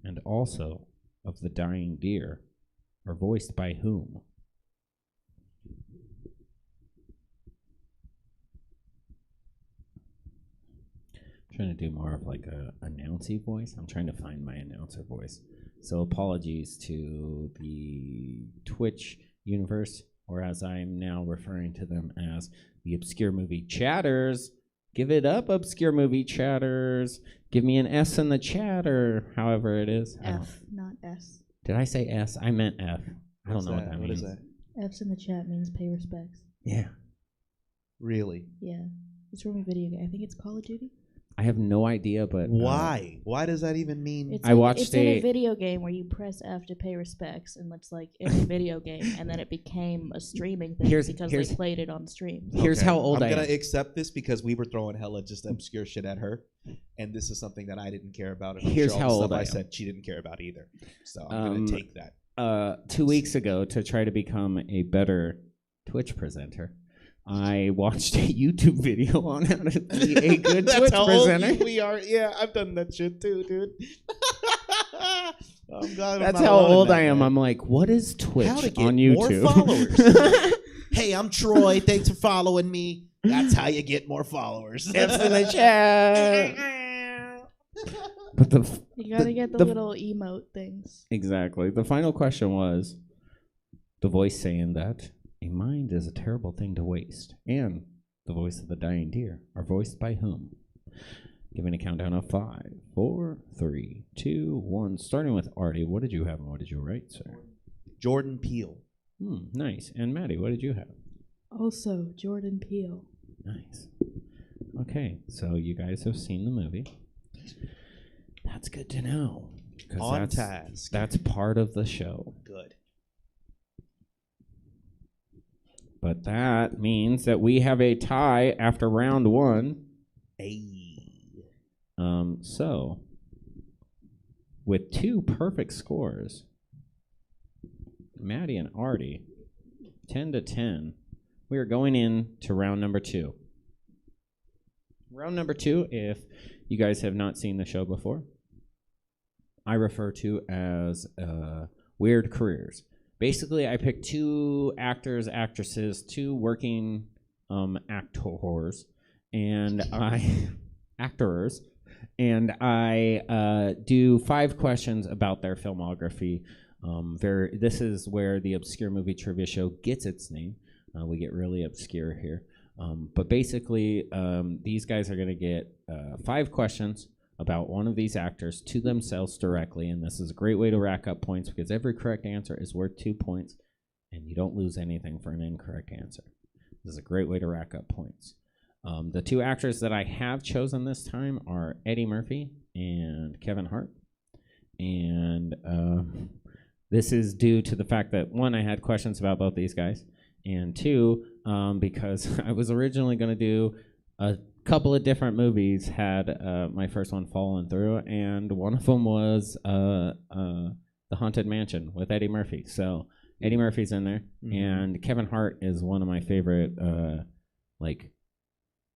and also of the dying deer, are voiced by whom? I'm trying to do more of like a announcy voice. I'm trying to find my announcer voice. So apologies to the Twitch universe, or as I'm now referring to them as the Obscure Movie Chatters. Give it up, Obscure Movie Chatters. Give me an S in the chatter, however it is. I don't- F, not S. Did I say S? I meant F. I don't What's know what that What means. is that? F's in the chat means pay respects. Yeah. Really? Yeah. It's from a video game. I think it's Call of Duty. I have no idea, but Why? Why does that even mean? It's I in- watched it's in a- a video game where you press F to pay respects, and it's like in a video game, and then it became a streaming thing Here's- because here's- they played it on stream. here's how old I'm I gonna am. accept this because we were throwing hella just obscure shit at her, and this is something that I didn't care about. And I'm Here's sure how all the old stuff I I am. said she didn't care about either. So I'm gonna take that. 2 weeks ago, to try to become a better Twitch presenter, I watched a YouTube video on how to be a good That's Twitch how presenter. old we are. Yeah, I've done that shit too, dude. I'm glad I'm That's not how alone in old that, I am. man. I'm like, what is Twitch How to get on more YouTube? followers. Hey, I'm Troy. Thanks for following me. That's how you get more followers. F's in the chat. But You gotta get the little emote things. exactly. The final question was the voice saying that a mind is a terrible thing to waste, and the voice of the dying deer are voiced by whom? Giving a countdown of 5, 4, 3, 2, 1. Starting with Artie, what did you have and what did you write, sir? Jordan Peele. Nice. And Maddie, what did you have? Also, Jordan Peele. Nice. Okay, so you guys have seen the movie. That's good to know. 'Cause On that's, task. That's part of the show. Good. But that means that we have a tie after round 1. Hey. So, with 2 perfect scores, Maddie and Artie, 10 to 10, we are going into round number 2. Round number 2, if you guys have not seen the show before, I refer to as weird careers. Basically, I picked 2 actors, actresses, 2 working actors, and I do 5 questions about their filmography. This is where the Obscure Movie Trivia Show gets its name. We get really obscure here. But basically, these guys are going to get 5 questions about one of these actors to themselves directly, and this is a great way to rack up points because every correct answer is worth 2 points, and you don't lose anything for an incorrect answer. This is a great way to rack up points. The 2 actors that I have chosen this time are Eddie Murphy and Kevin Hart, and this is due to the fact that, 1, I had questions about both these guys, and 2, because I was originally going to do a couple of different movies had my first one fallen through, and one of them was The Haunted Mansion with Eddie Murphy. So Eddie Murphy's in there, and Kevin Hart is one of my favorite,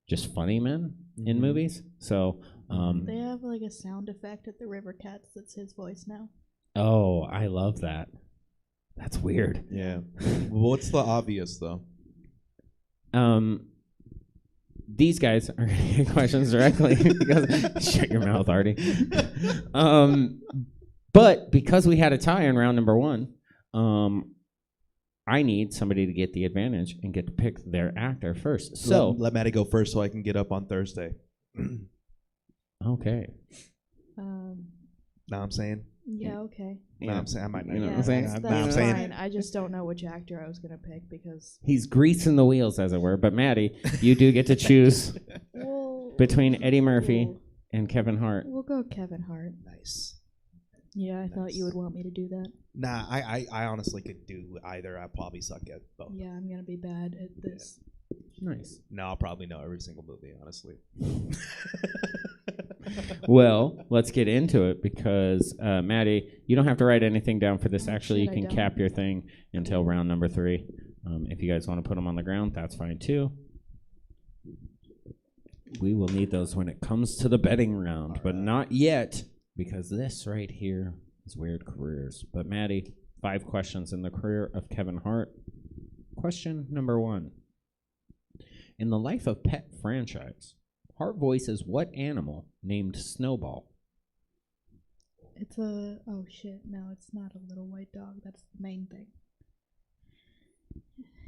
just funny men in movies. So They have like a sound effect at the River Cats that's his voice now. oh, I love that. That's weird. Yeah. What's the obvious though? These guys are going to get questions directly because shut your mouth, Artie. But because we had a tie in round number 1, I need somebody to get the advantage and get to pick their actor first. So let Maddie go first so I can get up on Thursday. okay, Now I'm saying. Yeah, okay. No, I'm saying I might not. You know Yeah, what I'm saying? that's, Nah, I'm that's saying. fine. I just don't know which actor I was gonna pick because he's greasing the wheels, as it were. But Maddie, you do get to choose between Eddie Murphy and Kevin Hart. We'll go Kevin Hart. Nice. Yeah, I thought you would want me to do that. Nah, I honestly could do either. I probably suck at both. Yeah, I'm gonna be bad at this. Nice. No, I'll probably know every single movie, honestly. Well, let's get into it because, Maddie, you don't have to write anything down for this. Oh, Actually, shit, you I can don't. cap your thing until round number 3. If you guys want to put them on the ground, that's fine too. We will need those when it comes to the betting round, but not yet because this right here is Weird Careers. But Maddie, 5 questions in the career of Kevin Hart. Question number 1. In the Life of Pet franchise, Hart voices what animal named Snowball? It's a. Oh shit! No, it's not a little white dog. That's the main thing.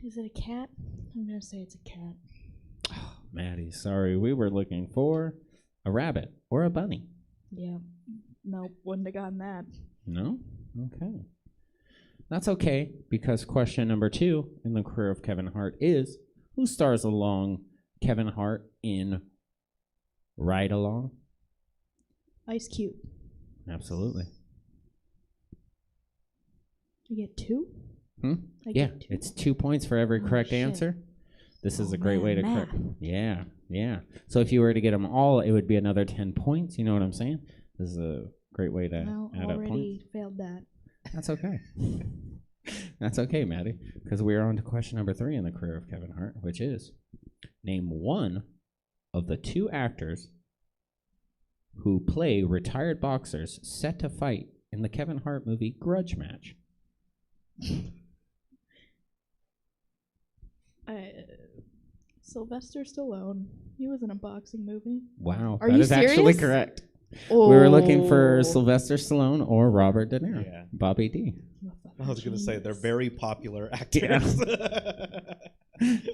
Is it a cat? I'm gonna say it's a cat. Maddie, sorry, we were looking for a rabbit or a bunny. Yeah. Nope. Wouldn't have gotten that. No? Okay. That's okay, because question number 2 in the career of Kevin Hart is, who stars along Kevin Hart in Ride Along? Ice Cube. Absolutely. I get 2. Hmm? I Yeah, get 2. it's 2 points for every Oh, correct shit. answer. This is Oh, a great way to man, correct. math. Yeah, yeah. So if you were to get them all, it would be another 10 points. You know what I'm saying? This is a great way to Well, add up points. already failed that. That's okay. That's okay, Maddie, because we're on to question number 3 in the career of Kevin Hart, which is, name one of the 2 actors who play retired boxers set to fight in the Kevin Hart movie Grudge Match. Sylvester Stallone. He was in a boxing movie. Wow, Are that you is actually serious? correct. Oh. We were looking for Sylvester Stallone or Robert De Niro. Yeah. Bobby D. I was going to say they're Jeez. very popular actors.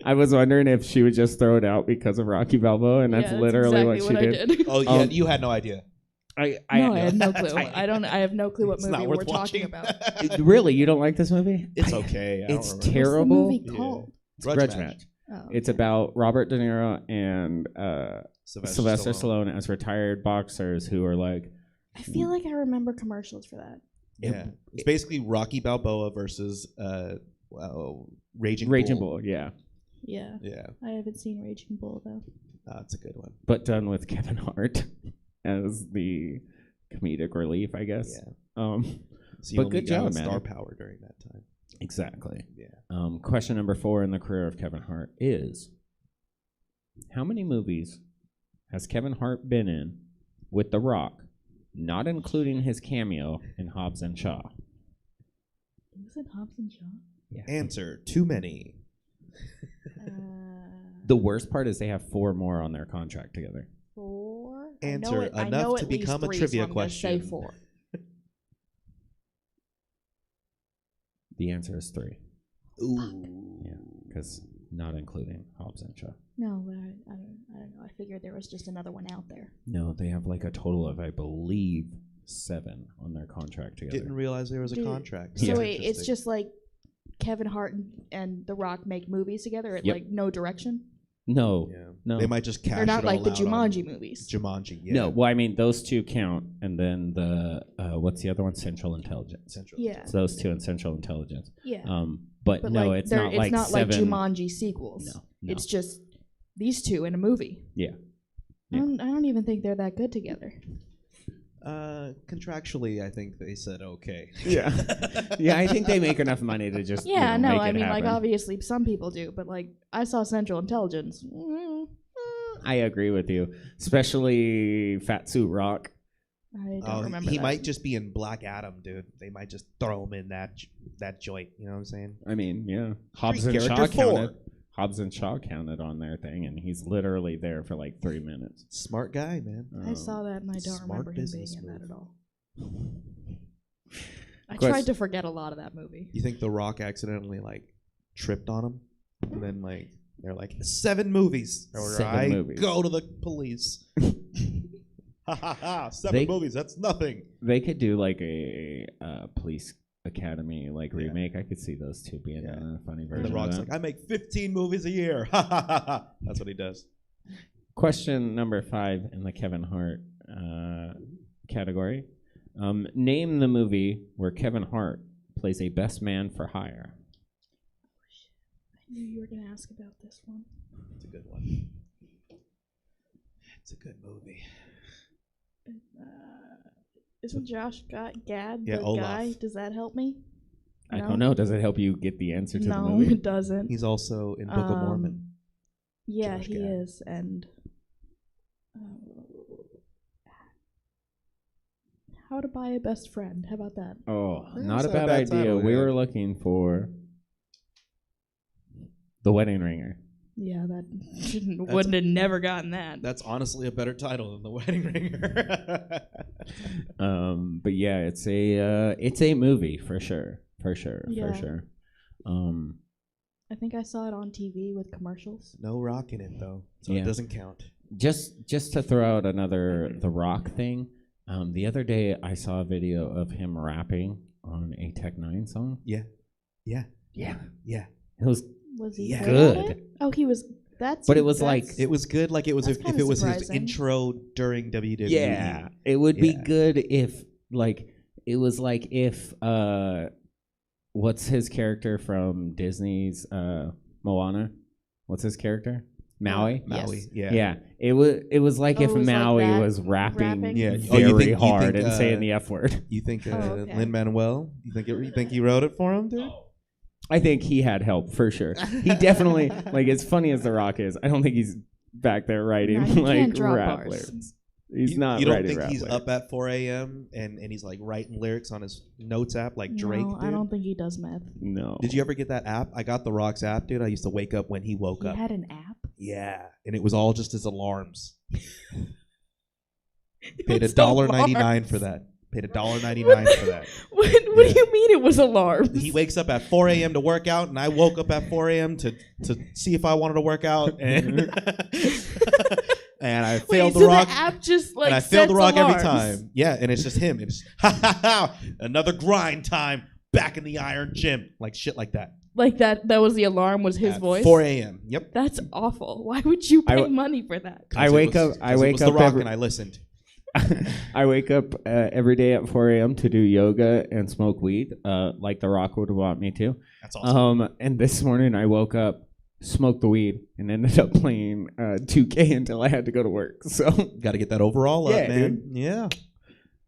I was wondering if she would just throw it out because of Rocky Balboa, and that's Yeah, literally exactly what she I did. Oh, yeah, Um, you had no idea. No, I had no clue. I- I have no clue what It's movie not we're worth talking watching. about. Really, you don't like this movie? It's okay. I don't It's remember. terrible. What's the movie Yeah. called? It's Grudge Grudge Match. Match. Oh, It's okay. about Robert De Niro and Sylvester Stallone as retired boxers who are like, I feel like I remember commercials for that. Yeah, it's basically Rocky Balboa versus Raging Raging Bull. Bull, yeah. Yeah. Yeah, I haven't seen Raging Bull though. that's a good one. But done with Kevin Hart as the comedic relief, I guess. Yeah, Um, so you But only good got job, star man. power during that time. exactly. Yeah, Question number 4 in the career of Kevin Hart is, how many movies has Kevin Hart been in with The Rock, not including his cameo in Hobbs and Shaw? Was it Hobbs and Shaw? answer: too many. The worst part is they have 4 more on their contract together. 4. Answer I enough know to at least become a 3, trivia so I'm gonna say question. 4. The answer is 3. Ooh. Yeah, because not including Hobbs and Shaw. No, but I don't know. I figured there was just another one out there. No, they have like a total of, I believe, 7 on their contract together. Didn't realize there was a Dude, contract. So That's wait, it's interesting. just like Kevin Hart and The Rock make movies together at Yep. like no direction. No, Yeah. no. They might just cash They're not it like all the out on Jumanji movies. Jumanji, yeah. No, well, I mean, those 2 count, and then the, what's the other one? Central Intelligence. Central. Yeah, So those 2 in Central Intelligence. yeah. But no, like, it's they're- not like it's not 7. like Jumanji sequels. No, no. It's just these 2 in a movie. Yeah. I don't even think they're that good together. Contractually, I think they said okay. Yeah. Yeah, I think they make enough money to just Yeah, make I it mean, like happen. obviously some people do, but like I saw Central Intelligence. I agree with you, especially Fat Suit Rock. I don't Oh, remember. he that. might just be in Black Adam, dude. They might just throw him in that joint. You know what I'm saying? I mean, yeah, Hobbs and Street Shaw character 4. counted. Hobbs and Shaw counted on their thing, and he's literally there for like 3 minutes. Smart guy, man. I saw that and I don't smart remember him being business in that move. at all. I Quest- tried to forget a lot of that movie. You think The Rock accidentally like tripped on him, and then like they're like 7 movies, or 7 I movies. go to the police. Ha ha ha! 7 They- movies. That's nothing. They could do like a Police Academy like Yeah. remake. I could see those 2 being Yeah. a funny And version. The Rock's of that. like, I make 15 movies a year. Ha ha ha ha! That's what he does. Question number 5 in the Kevin Hart category. Name the movie where Kevin Hart plays a best man for hire. I knew you were going to ask about this one. It's a good one. It's a good movie. Isn't Josh Gad Yeah, the Olaf. guy? Does that help me? I No? don't know. Does it help you get the answer to the No, movie? it doesn't. He's also in Book of Mormon. Yeah, Josh he Gad. is, and How to Buy a Best Friend. How about that? Oh, Yeah, not it's a not a bad bad idea. title, We yeah. were looking for The Wedding Ringer. Yeah, that wouldn't have never gotten that. That's honestly a better title than The Wedding Ringer. But yeah, it's a movie for sure. Yeah. Um, I think I saw it on TV with commercials. No rock in it though, so Yeah. it doesn't count. just to throw out another The Rock thing. The other day I saw a video of him rapping on a Tech Nine song. Yeah. Yeah, Yeah. it was. Was he Yeah. good? At Good. it? Oh, he was. That's. But it was that's- like- It was good. Like it was That's if kinda it was his surprising. intro during WWE. Yeah, it would be Yeah. good if it was like if what's his character from Disney's Moana? What's his character? Maui. Maui. Yes. Yeah. Yeah, it was like Oh, if it was like Maui that, was rapping, rapping? Yeah. very Oh, you hard think, and saying the F word. You think Oh, okay. Lin-Manuel? You think he wrote it for him, dude? I think he had help for sure. He definitely like as funny as The Rock is. I don't think he's back there writing No, he like can't drop rap bars. lyrics. He's you, not You don't writing think rap he's lyrics. up at 4 a.m. and he's like writing lyrics on his notes app like Drake No, did? I don't think he does meth. No. Did you ever get that app? I got the Rock's app, dude. I used to wake up when he woke He up. had an app. Yeah, and it was all just his alarms. Paid It's $1.99 for that. Paid $1.99 for that. What do you mean it was alarms? He wakes up at 4 a.m. to work out, and I woke up at 4 a.m. to see if I wanted to work out, and and I failed Wait, the so Rock. the app just like And I failed the sets Rock every alarms. time. Yeah, and it's just him. It's ha ha ha, another grind time back in the Iron Gym, like shit like that. Like that was the alarm was his At voice. 4 a.m. Yep. That's awful. Why would you I pay w- money for that? 'Cause I it wake was- up- I 'cause it wake was up The Rock, every- and I listened. I wake up every day at 4 a.m. to do yoga and smoke weed, like The Rock would want me to. That's awesome. And this morning I woke up, smoked the weed, and ended up playing 2K until I had to go to work. So, Got to get that overall Yeah, up, man. Yeah.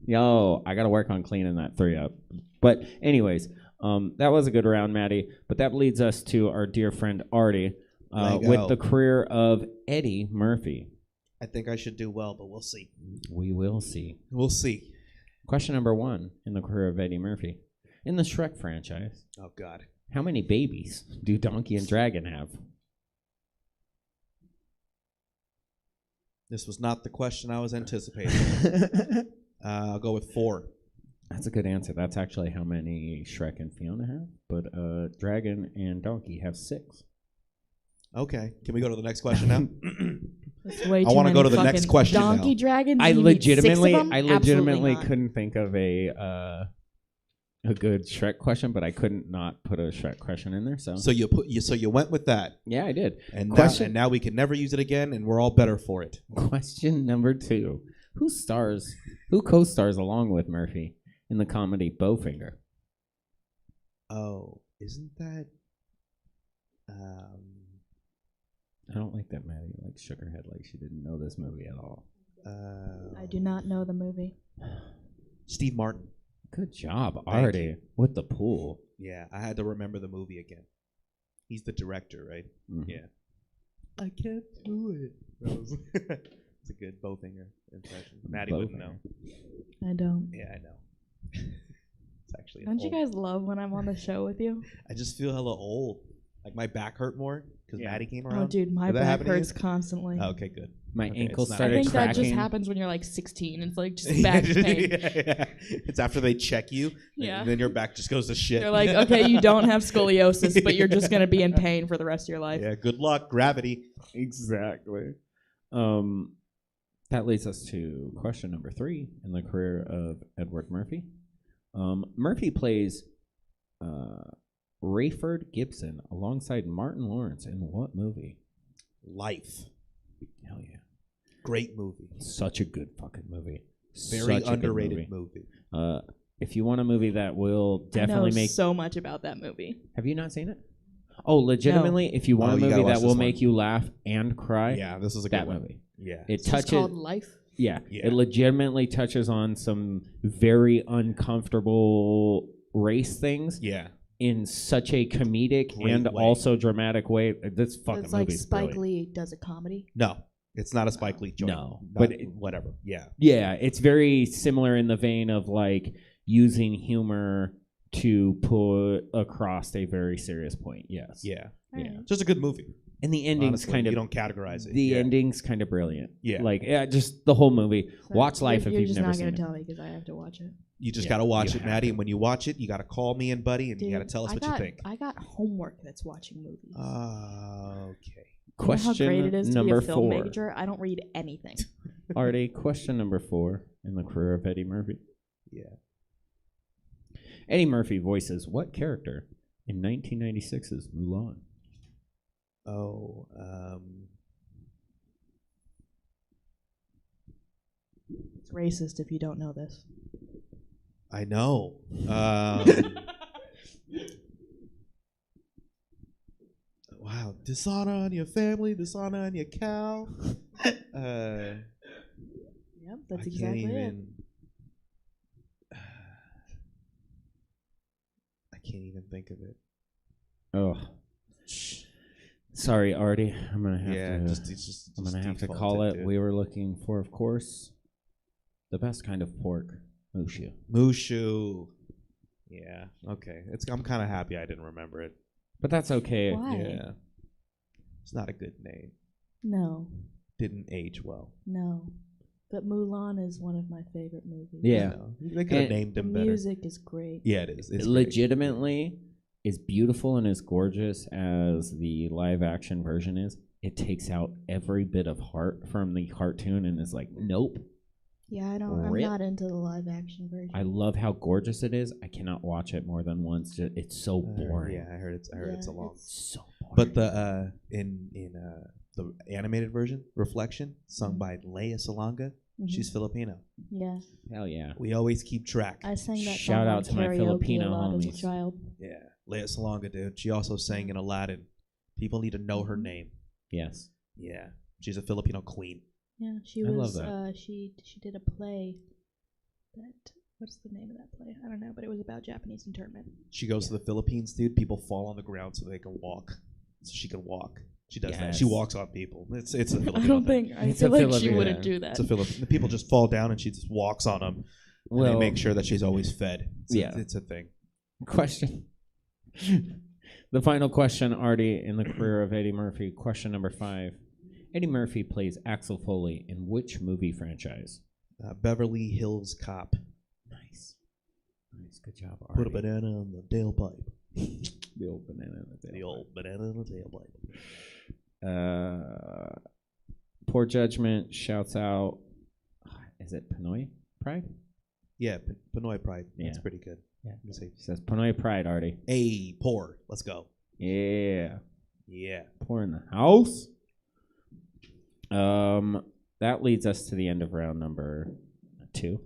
yo, I got to work on cleaning that 3 up. But anyways, that was a good round, Maddie. But that leads us to our dear friend Artie Lego. with the career of Eddie Murphy. I think I should do well, but we'll see. We will see. We'll see. Question number 1 in the career of Eddie Murphy. In the Shrek franchise, Oh God. how many babies do Donkey and Dragon have? This was not the question I was anticipating. I'll go with 4. That's a good answer. That's actually how many Shrek and Fiona have. But Dragon and Donkey have 6. Okay. Can we go to the next question now? That's way I too wanna go many to the next fucking question Donkey now. Dragon. I You need 6 of legitimately, them? Absolutely not. couldn't think of a good Shrek question, but I couldn't not put a Shrek question in there. So, So you went with that, yeah, I did. and Question- now we can never use it again, and we're all better for it. Question number 2: Who co-stars along with Murphy in the comedy Bowfinger? Oh, isn't that? I don't like that Maddie like shook her head like she didn't know this movie at all. I do not know the movie. Steve Martin. Good job, Thank Artie, with the pool. Yeah, I had to remember the movie again. He's the director, right? Mhm. Yeah. I can't do it. That was it's a good Bowfinger impression. Maddie wouldn't know. I don't. Yeah, I know. It's actually. an Don't you old- guys love when I'm on the show with you? I just feel hella old. Like my back hurt more because Yeah. Maddie came Oh, around. dude, my Did that back happen to you? hurts constantly. Okay, good. My Okay, ankle it's not- I started think that tracking. just happens when you're like 16. It's like just back pain. yeah. It's after they check you, Yeah. and then your back just goes to shit. They're like, okay, you don't have scoliosis, but you're just gonna be in pain for the rest of your life. Yeah, good luck, gravity. Exactly. That leads us to question number 3 in the career of Edward Murphy. Murphy plays Rayford Gibson alongside Martin Lawrence in what movie? Life. Hell yeah. Great movie. Such a good fucking movie. Very Such a good underrated movie. If you want a movie that will I definitely know make... so much about that movie. Have you not seen it? Oh, legitimately, if you want Oh, a you gotta movie watch that will this make one. you laugh and cry, Yeah, this is a good that one. movie. Yeah. It It's touches... called Life. Yeah, Yeah. it legitimately touches on some very uncomfortable race things Yeah. in such a comedic Great and way. also dramatic way. This fucking It's like movie is Spike brilliant. Lee does a comedy. No, it's not a Spike Lee joint. No, Not- but it- whatever. Yeah. Yeah, it's very similar in the vein of like using humor to put across a very serious point. Yes. Yeah. Yeah. Alright. Just a good movie. And the ending's Honestly, kind of you don't categorize it. the yeah. ending's kind of brilliant. Yeah. Like just the whole movie. So Watch Life you're if you've just never not seen gonna it. tell me because I have to watch it. You just Yeah, gotta watch you it, have Maddie. to. And when you watch it, you gotta call me and Buddy, and you Dude, gotta tell us what you think. I got homework that's watching movies. Okay. You know Question how great it is to be number a film 4. major? I don't read anything. Artie, question number 4 in the career of Eddie Murphy. Yeah. Eddie Murphy voices what character in 1996's Mulan? Oh. It's racist if you don't know this. I know. Wow. Dishonor on your family, dishonor on your cow. Yep, that's I exactly can't it. even. I can't even think of it. Oh. Sorry, Artie. I'm gonna have Yeah, to. it's just. I'm gonna have to default call it. dude. We were looking for, of course, the best kind of pork, Mushu. Mushu. Yeah. Okay. I'm kind of happy I didn't remember it. But that's okay. Why? Yeah. It's not a good name. No, Didn't age well. no. But Mulan is one of my favorite movies. Yeah. No, they could have And named The him better. music is great. Yeah, it is. It's It great. legitimately as beautiful and as gorgeous as the live action version is. It takes out every bit of heart from the cartoon and is like, nope. Yeah, I'm Rip. not into the live action version. I love how gorgeous it is. I cannot watch it more than once. It's so boring. Yeah, I heard it's. I heard it's a Yeah, long. So boring. But the in the animated version, Reflection, sung Mhm. by Lea Salonga, Mhm. she's Filipino. Yeah, hell yeah. We always keep track. I sang that Shout song out on to my karaoke Filipino a lot as a homies. child. Yeah, Lea Salonga, dude. She also sang in Aladdin. People need to know her Mhm. name. Yes. Yeah, she's a Filipino queen. Yeah, she I love was. that. She did a play. What's the name of that play? I don't know, but it was about Japanese internment. She goes to the Philippines, dude. People fall on the ground so they can walk, so she can walk. She does that. She Yes. walks on people. It's a Filipino I don't thing. think. I It's feel a like she Filipino- wouldn't Yeah. do that. It's a Filipino. The people just fall down and she just walks on them. And they make sure that she's always fed. Yeah. It's a thing. Question. The final question, Artie, in the career of Eddie Murphy. Question number 5. Eddie Murphy plays Axel Foley in which movie franchise? Beverly Hills Cop. Nice. Nice. Good job, Artie. Put a banana on the tailpipe. The old banana in the The old banana on the tailpipe. Poor Judgment shouts out, is it Pinoy Pride? Yeah, Pinoy Pride. That's Yeah. pretty good. Yeah. Let me see. She says Pinoy Pride, Artie. Hey, poor. Let's go. Yeah. Yeah. Pour in the house. That leads us to the end of round number 2.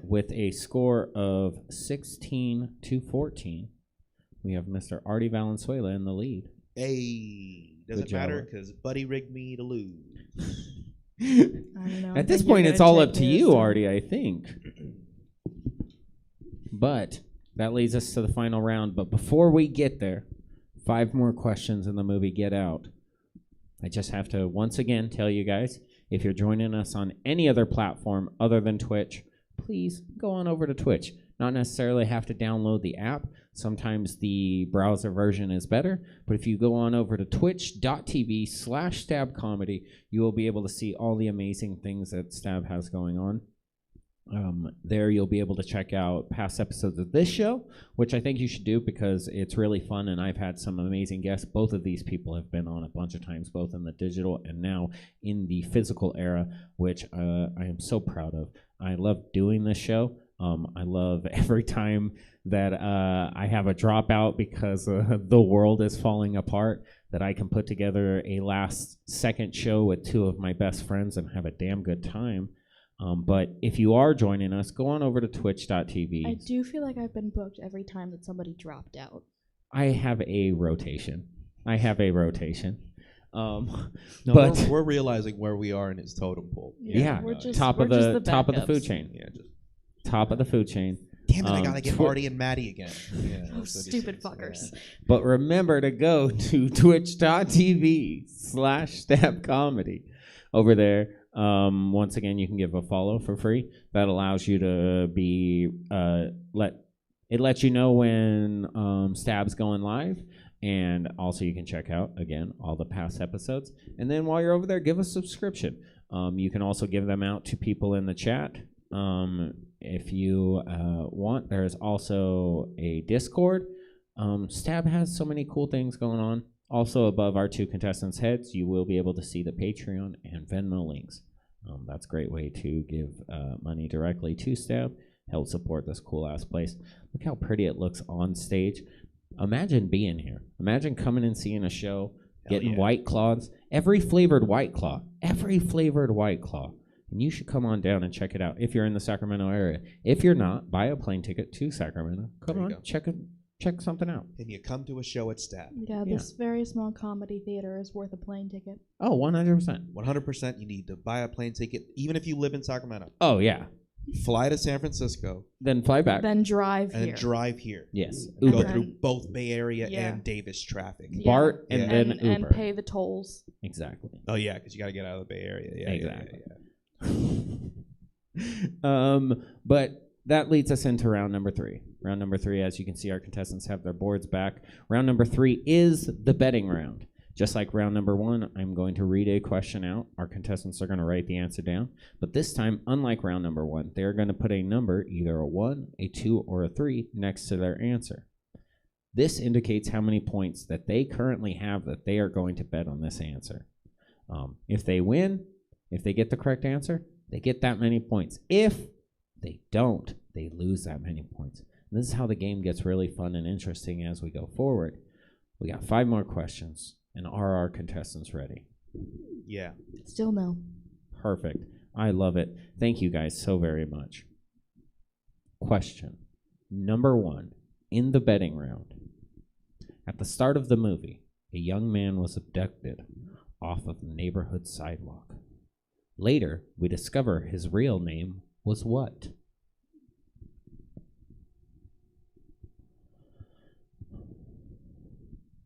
With a score of 16-14, we have Mr. Artie Valenzuela in the lead. Hey, doesn't Good job. matter because Buddy rigged me to lose. I don't know. I At this think you're point, it's gonna all take up to me this you, time. Artie, I think. But that leads us to the final round. But before we get there, 5 more questions in the movie Get Out. I just have to once again tell you guys, if you're joining us on any other platform other than Twitch, please go on over to Twitch. Not necessarily have to download the app. Sometimes the browser version is better. But if you go on over to twitch.tv/stabcomedy, you will be able to see all the amazing things that Stab has going on. There you'll be able to check out past episodes of this show, which I think you should do because it's really fun and I've had some amazing guests. Both of these people have been on a bunch of times, both in the digital and now in the physical era, which I am so proud of. I love doing this show. I love every time that I have a dropout because the world is falling apart, that I can put together a last second show with 2 of my best friends and have a damn good time. But if you are joining us, go on over to twitch.tv. I do feel like I've been booked every time that somebody dropped out. I have a rotation. No, but we're realizing where we are in his totem pole. yeah, we're just top we're of just the top of the backups. food chain. Yeah, just Top of the food chain. damn it, I gotta get Twi- Marty and Maddie again. Yeah, Oh, that's what he stupid says. fuckers. But remember to go to twitch.tv/stabcomedy. Over there, once again, you can give a follow for free. That allows you to be lets you know when Stab's going live, and also you can check out again all the past episodes. And then while you're over there, give a subscription. You can also give them out to people in the chat. If you want, there's also a Discord. Stab has so many cool things going on. Also, above our two contestants' heads, you will be able to see the Patreon and Venmo links. That's a great way to give money directly to Stab, help support this cool-ass place. Look how pretty it looks on stage. Imagine being here. Imagine coming and seeing a show, getting White Claws, every flavored White Claw. And you should come on down and check it out if you're in the Sacramento area. If you're not, buy a plane ticket to Sacramento. Come There you on, go. check something out. And you come to a show at Stab. Yeah, this very small comedy theater is worth a plane ticket. Oh, 100%. 100% you need to buy a plane ticket, even if you live in Sacramento. Oh, yeah. Fly to San Francisco Then fly back. Then drive and here. then drive here. Yes. And Go Uber. then- through both Bay Area Yeah. and Davis traffic. Yeah. BART and Yeah. then and Uber. pay the tolls. Exactly. Oh yeah, because you got to get out of the Bay Area. Yeah, Exactly. Yeah. But that leads us into round number 3. Round number 3, as you can see, our contestants have their boards back. Round number 3 is the betting round. Just like round number 1, I'm going to read a question out. Our contestants are going to write the answer down. But this time, unlike round number 1, they're going to put a number, either a 1, a 2, or a 3, next to their answer. This indicates how many points that they currently have that they are going to bet on this answer. If they win, if they get the correct answer, they get that many points. If they don't, they lose that many points. And this is how the game gets really fun and interesting as we go forward. We got 5 more questions, and are our contestants ready? Yeah. Still no. Perfect. I love it. Thank you guys so very much. Question number 1 in the betting round. At the start of the movie, a young man was abducted off of the neighborhood sidewalk. Later, we discover his real name was what?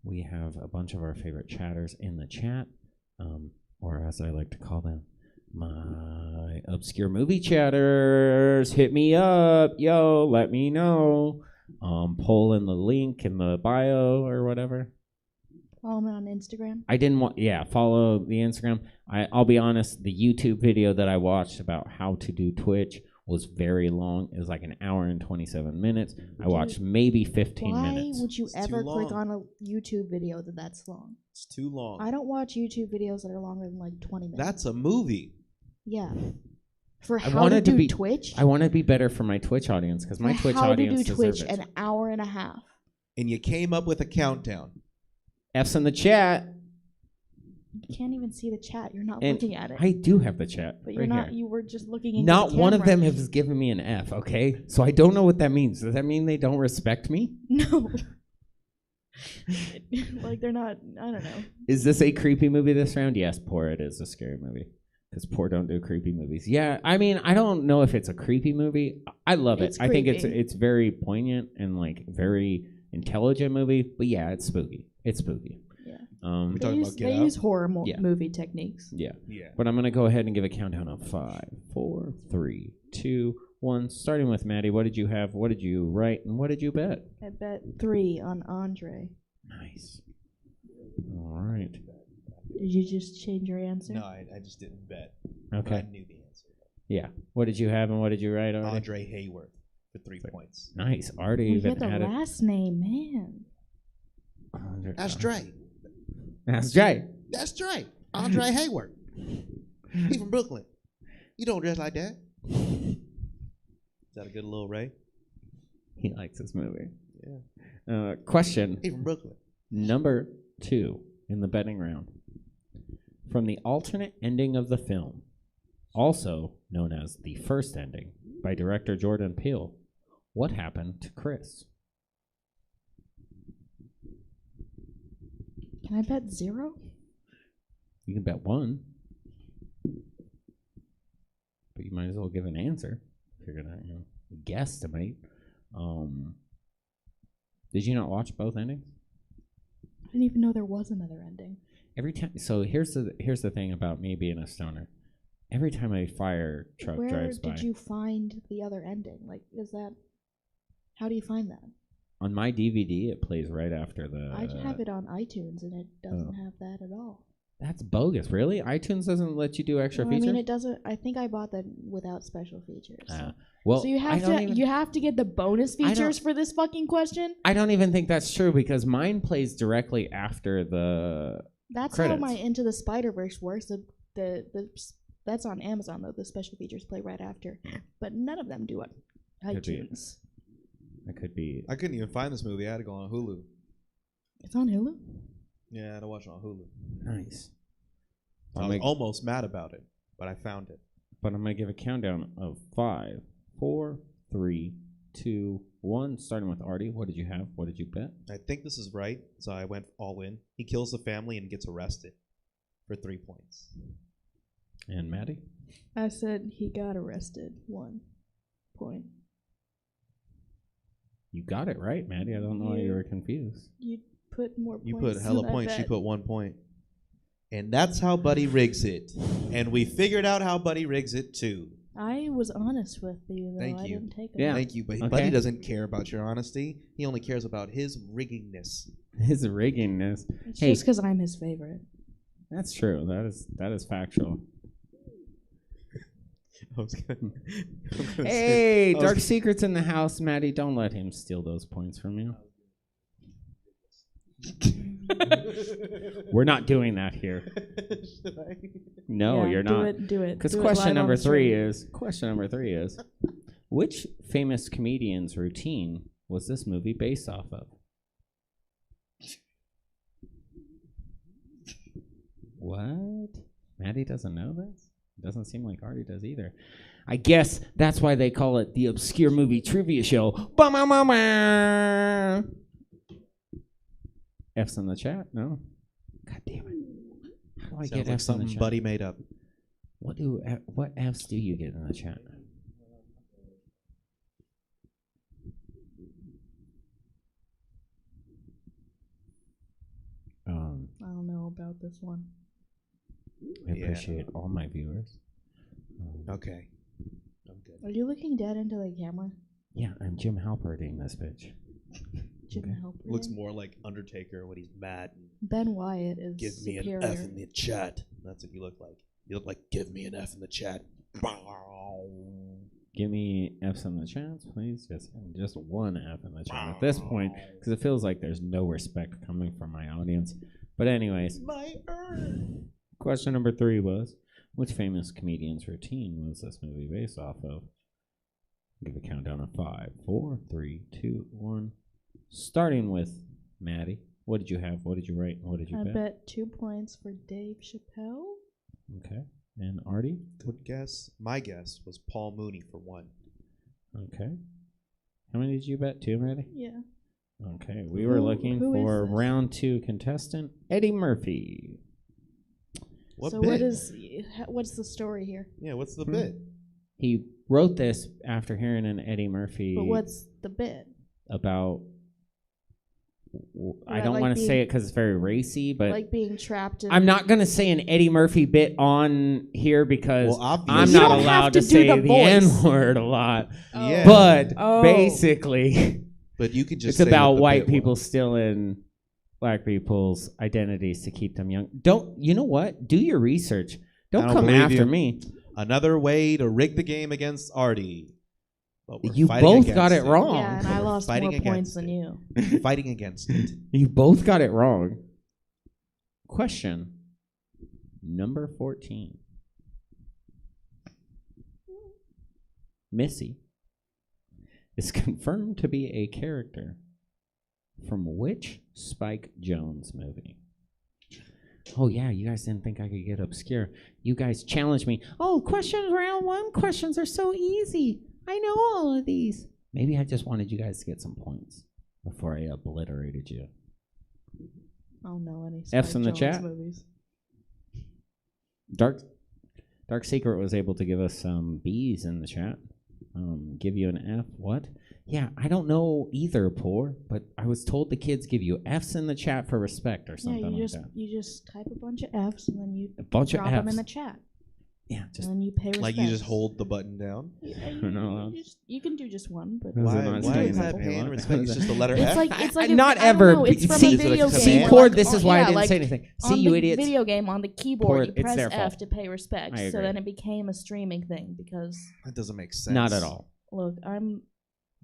We have a bunch of our favorite chatters in the chat, or as I like to call them, my obscure movie chatters. Hit me up, yo, let me know. Pull in the link in the bio or whatever. Follow me on Instagram. I didn't want, follow the Instagram. I'll be honest, the YouTube video that I watched about how to do Twitch was very long. It was like an hour and 27 minutes. I watched maybe 15 Why minutes. would you It's too ever click long. on a YouTube video that's long? It's too long. I don't watch YouTube videos that are longer than like 20 minutes. That's a movie. Yeah. For I how to wanted to do be- Twitch? I want to be better for my Twitch audience because my For Twitch how audience to do Twitch deserves it. an hour and a half. And you came up with a countdown. F's in the chat. You can't even see the chat. You're not And looking at it. I do have the chat But you're right not. here. You were just looking into Not the one of camera. them has given me an F, okay? So I don't know what that means. Does that mean they don't respect me? No. Like they're not. I don't know. Is this a creepy movie this round? Yes, Poor, it is a scary movie. Because Poor don't do creepy movies. Yeah, I mean, I don't know if it's a creepy movie. I love it. It's I think creepy. it's very poignant and like very intelligent movie. But yeah, it's spooky. It's spooky. Yeah. We They talking use, about Get they Out? use horror Yeah. movie techniques. Yeah. Yeah. But I'm gonna go ahead and give a countdown of 5, 4, 3, 2, 1. Starting with Maddie. What did you have? What did you write? And what did you bet? I bet 3 on Andre. Nice. All right. Did you just change your answer? No, I just didn't bet. But I Okay. knew the answer. Yeah. What did you have and what did you write? Artie? Andre Hayworth for 3 points. Nice. Artie You even get the had it. last name, man. That's right. That's right. That's right. Andre Hayworth. He from Brooklyn. You don't dress like that. Is that a good little Ray? He likes this movie. Yeah. Question He from Brooklyn. number 2 in the betting round. From the alternate ending of the film, also known as the first ending, by director Jordan Peele, what happened to Chris? Can I bet 0? You can bet one. But you might as well give an answer if you're gonna, guesstimate. Did you not watch both endings? I didn't even know there was another ending. Every time. So here's the thing about me being a stoner. Every time a fire truck Where drives by, did you find the other ending? Like, is that? How do you find that? on my DVD, it plays right after the. I have it on iTunes, and it doesn't have that at all. That's bogus. Really? iTunes doesn't let you do extra Well, features? I mean, it doesn't. I think I bought that without special features. Well, so you I have don't to even- you have to get the bonus don't- features for this fucking question. I don't even think that's true because mine plays directly after the. That's Credits. how my Into the Spider-Verse works. That's on Amazon though. The special features play right after, but none of them do it. Could be. iTunes. It could be. I couldn't even find this movie. I had to go on Hulu. It's on Hulu. Yeah, I had to watch it on Hulu. Nice. I was almost mad about it, but I found it. But I'm gonna give a countdown of 5, 4, 3, 2, 1. Starting with Artie. What did you have? What did you bet? I think this is right, so I went all in. He kills the family and gets arrested for 3 points. And Maddie? I said he got arrested. 1 point. You got it right, Maddie. I don't know why you were confused. You put more points. You put hella than I points. She bet. put 1 point. And that's how Buddy rigs it. And we figured out how Buddy rigs it too. I was honest with you though. Thank I you. didn't take it. Yeah. Thank you, but Okay. Buddy doesn't care about your honesty. He only cares about his riggingness. His riggingness. It's Hey. just because I'm his favorite. That's true. That is factual. I was gonna Hey, I was Dark gonna- Secret's in the house, Maddie. Don't let him steal those points from you. We're not doing that here. Should I? No, Yeah, you're do not. It, do it. Because Do it question live on number the three stream. is, which famous comedian's routine was this movie based off of? What? Maddie doesn't know this? Doesn't seem like Artie does either. I guess that's why they call it the Obscure Movie Trivia Show. Ba-ma-ma-ma! F's in the chat? No? God damn it. How do I Sounds get like F's in the something chat? Buddy made up. What F's do you get in the chat? I don't know about this one. I Yeah. appreciate all my viewers. Okay. I'm good. Are you looking dead into the camera? Yeah, I'm Jim Halperting this bitch. Jim Okay. Halpert? Looks more like Undertaker when he's mad. And Ben Wyatt is give me superior. an F in the chat. That's what you look like. You look like give me an F in the chat. Give me F's in the chat, please. Just one F in the chat at this point, because it feels like there's no respect coming from my audience. But anyways, My earn. question number 3 was, which famous comedian's routine was this movie based off of? Give a countdown of 5, 4, 3, 2, 1. Starting with Maddie. What did you have? What did you write? What did you I bet? bet 2 points for Dave Chappelle. Okay. And Artie? Good guess. My guess was Paul Mooney for 1. Okay. How many did you bet? 2, Maddie? Yeah. Okay. We were looking who is for this? round 2 contestant, Eddie Murphy. What so bit? what's the story here? Yeah, what's the Hmm. bit? He wrote this after hearing an Eddie Murphy But what's the bit? about. I About, don't like, want to being- say it because it's very racy, but Like being trapped in. I'm not going to say an Eddie Murphy bit on here because Well, I'm obviously. You not don't have allowed to to do say the the voice. N-word a lot. Oh. Yeah. But Oh. basically, But you could just it's say what about the white bit people was. stealing black people's identities to keep them young. Don't you know what? Do your research. I Don't don't come believe after you. me. Another way to rig the game against Artie. But we're You fighting both against got it wrong. Yeah, and I We're lost fighting more points against than it. you. Fighting against it. You both got it wrong. Question number 14. Missy is confirmed to be a character from which Spike Jonze movie? Oh yeah, you guys didn't think I could get obscure. You guys challenged me. Oh, questions round 1 questions are so easy. I know all of these. Maybe I just wanted you guys to get some points before I obliterated you. I don't know any F's Spike in the Jonze chat? movies. Dark Secret was able to give us some B's in the chat. Give you an F. What? Yeah, I don't know either, Poor, but I was told the kids give you F's in the chat for respect or something you like that. just type a bunch of F's and then you A bunch drop of them F's. in the chat. Yeah, just And then you pay respect. Like you just hold the button down. Yeah, No. you can do just one, but Those are Why? not Why is standard that for paying what? respect? It's just the letter it's F. like Not I don't ever. know, it's from See, a video is it a game. command? Cord, like, this is why I yeah, didn't like, say anything. on See, you the idiots. video game on the keyboard, Cord, you it's press their F fault. to pay respect. I So agree. then it became a streaming thing because That doesn't make sense. Not at all. look, I'm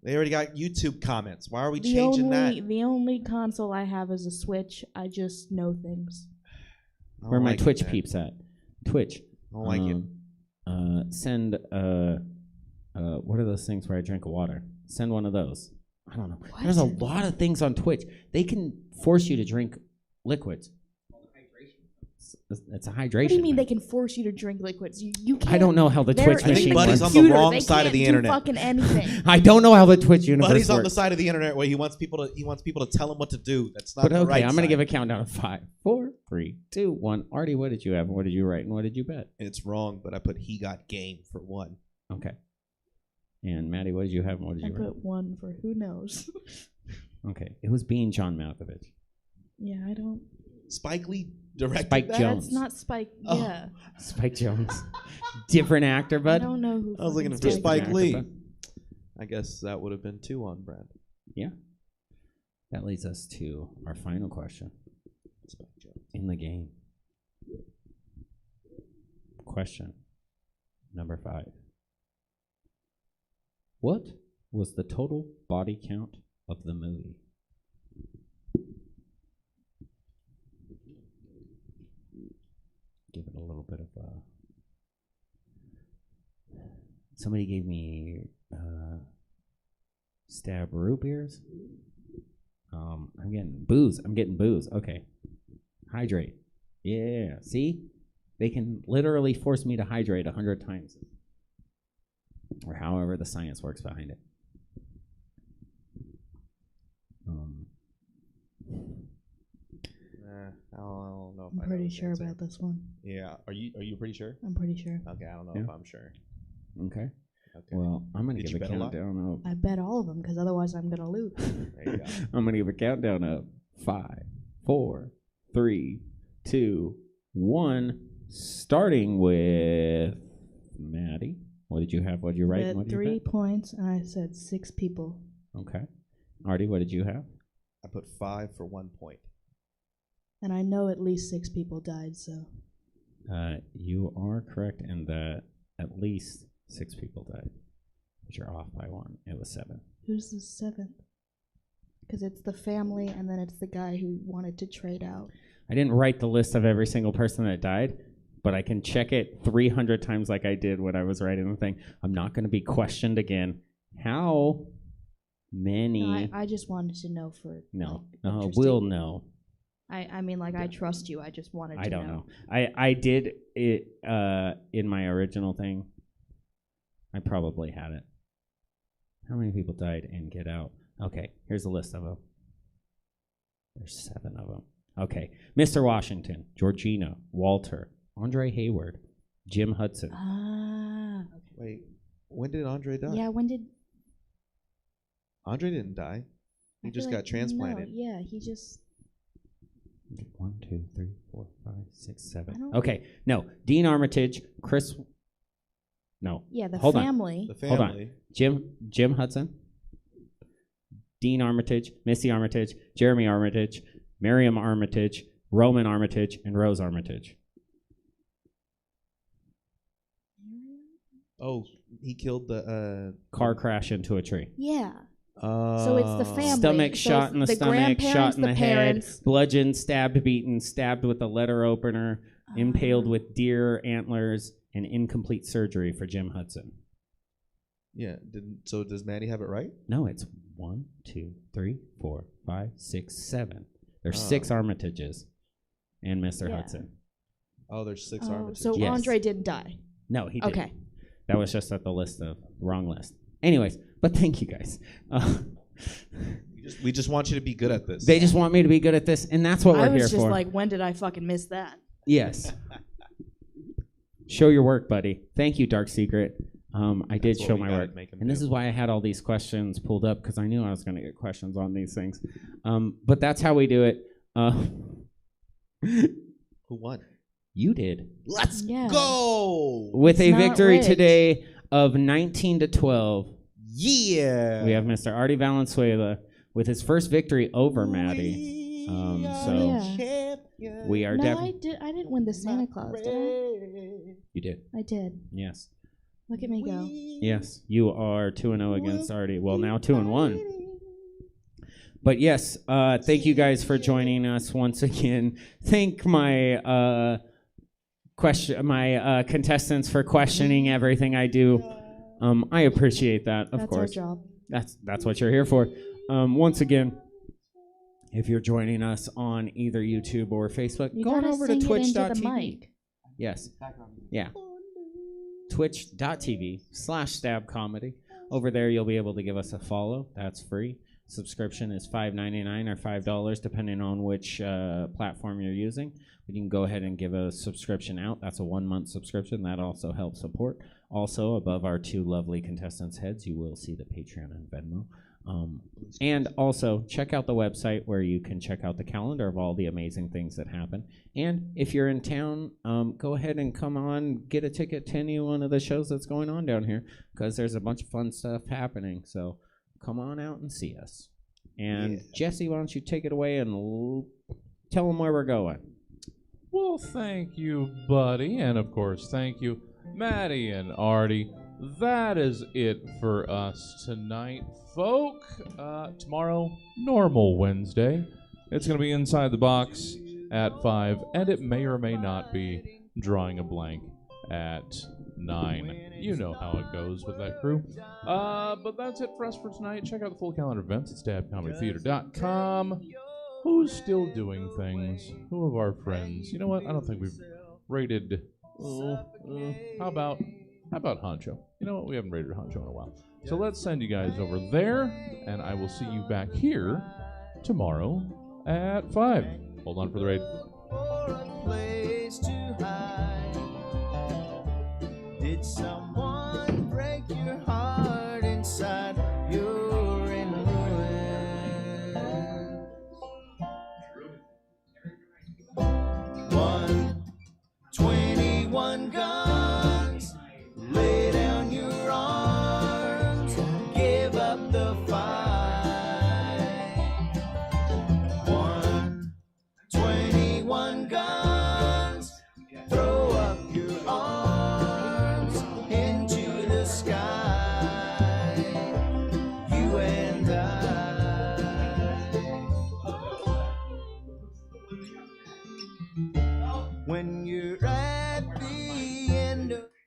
They already got YouTube comments. Why are we the changing only that? the only console I have is a Switch. I just know things. I don't Where my like it, Twitch man. peeps at? Twitch. I don't like it. Send what are those things where I drink water? Send one of those. I don't know. What? There's a lot of things on Twitch. They can force you to drink liquids. It's a hydration. What do you mean thing. they can force you to drink liquids? You can't. I don't know how the they're Twitch in machine the Buddy's works. on the computer. wrong They side of can't the do internet. Fucking anything. I don't know how the Twitch universe Buddy's on works. the side of the internet where he wants people to tell him what to do. That's not But the okay, right I'm gonna side. give a countdown of 5, 4, 3, 2, 1. Artie, what did you have? And what did you write? And what did you bet? It's wrong, but I put he got game for one. Okay. And Maddie, what did you have? And what did I you write? put one for who knows. Okay, it was being John Malkovich. Yeah, I don't. Spike Lee directed Spike that? Jones. That's not Spike. Oh. Yeah, Spike Jones. Different actor, I bud. don't know who. I was looking fucking for Spike actor, Lee. but- I guess that would have been 2 on Brad. That leads us to our final question Spike Jones. in the game. Question number 5. What was the total body count of the movie? Give it a little bit of somebody gave me stab root beers. I'm getting booze. Okay. Hydrate. Yeah. See? They can literally force me to hydrate 100 times. Or however the science works behind it. I don't know if I'm I know pretty this sure answer. about this one. Yeah. Are you pretty sure? I'm pretty sure. Okay, I don't know Yeah. if I'm sure. Okay. Okay. Well, I'm going to Did give you a bet a lot? countdown of I bet all of them because otherwise I'm gonna lose. There you go. I'm going to give a countdown of 5, 4, 3, 2, 1. Starting with Maddie. What did you have? What did you write? Bet And what did you 3 points, and I said 6 people. bet? Okay. Artie, what did you have? I put 5 for 1 point. And I know at least 6 people died, so. You are correct in that at least 6 people died. But you're off by 1. It was 7. Who's the 7th? Because it's the family, and then it's the guy who wanted to trade out. I didn't write the list of every single person that died, but I can check it 300 times like I did when I was writing the thing. I'm not going to be questioned again. How many? No, I just wanted to know for. No, like, no, interesting- we'll know. I mean, like, I trust you. I just wanted to I don't know. I did it in my original thing. I probably had it. How many people died in Get Out? Okay, here's a list of them. There's 7 of them. Okay, Mr. Washington, Georgina, Walter, Andre Hayward, Jim Hudson. Ah. Okay. Wait, when did Andre die? Yeah, when did. Andre didn't die. He I just feel got like- transplanted. No, yeah, he just. 1, 2, 3, 4, 5, 6, I 7. don't- Okay, no. Dean Armitage, Chris. No, Yeah, the Hold on. family. The Hold on. family. Jim Hudson, Dean Armitage, Missy Armitage, Jeremy Armitage, Miriam Armitage, Roman Armitage, and Rose Armitage. Oh, he killed the Car crash into a tree. Yeah. So it's the family. Stomach So shot it's in the stomach, grandparents, shot in the head, parents. bludgeoned, stabbed, beaten, stabbed with a letter opener, impaled with deer antlers, and incomplete surgery for Jim Hudson. Yeah. So does Maddie have it right? No, it's 1, 2, 3, 4, 5, 6, 7. There's Oh. 6 Armitages and Mr. Yeah. Hudson. Oh, there's 6 Oh, Armitages. so Yes. Andre didn't die. No, he didn't. Okay. That was just at the list of wrong list. Anyways, but thank you guys. We just want you to be good at this. They just want me to be good at this, and that's what I we're was here just for. like, when did I fucking miss that? Yes. Show your work, buddy. Thank you, Dark Secret. I did That's what show we my gotta work. make 'em And this do. is why I had all these questions pulled up, because I knew I was going to get questions on these things. But that's how we do it. Who won? You did. Let's Yeah. go. With It's a not victory rigged. today of 19-12. Yeah. We have Mr. Artie Valenzuela with his first victory over Maddie. Yeah. We are No, definitely. I didn't win the Santa Claus, did I? You did. I did. Yes. Look at me go. Yes. You are 2-0 against Artie. Well, now 2-1. But yes, thank you guys for joining us once again. Thank my contestants for questioning everything I do. I appreciate that, of That's course. our job. That's what you're here for. Once again, if you're joining us on either YouTube or Facebook, You go on gotta over to sing it into the twitch.tv. mic. Yes. Yeah. Twitch.tv/stabcomedy. Over there, you'll be able to give us a follow. That's free. Subscription is $5.99 or $5, depending on which platform you're using. But you can go ahead and give a subscription out. That's a 1-month subscription. That also helps support. Also, above our two lovely contestants' heads, you will see the Patreon and Venmo. And also, check out the website where you can check out the calendar of all the amazing things that happen. And if you're in town, go ahead and come on, get a ticket to any one of the shows that's going on down here, because there's a bunch of fun stuff happening. So come on out and see us. And Yeah. Jesse, why don't you take it away and tell them where we're going? Well, thank you, buddy. And of course, thank you, Maddie and Artie. That is it for us tonight, folk. Tomorrow, normal Wednesday. It's going to be Inside the Box at 5, and it may or may not be Drawing a Blank at 9. You know how it goes with that crew. But that's it for us for tonight. Check out the full calendar of events at stabcomedytheater.com. Who's still doing things? Who of our friends? You know what? I don't think we've rated. How about Honcho? You know what? We haven't rated Honcho in a while. So let's send you guys over there, and I will see you back here tomorrow at 5. Hold on for the raid. For a place to hide. Did someone break your heart inside? You're in ruins. 121 guns. Lay down your arms. Give up the fight. 121 guns. Throw up your arms into the sky. You and I. When you're at the end of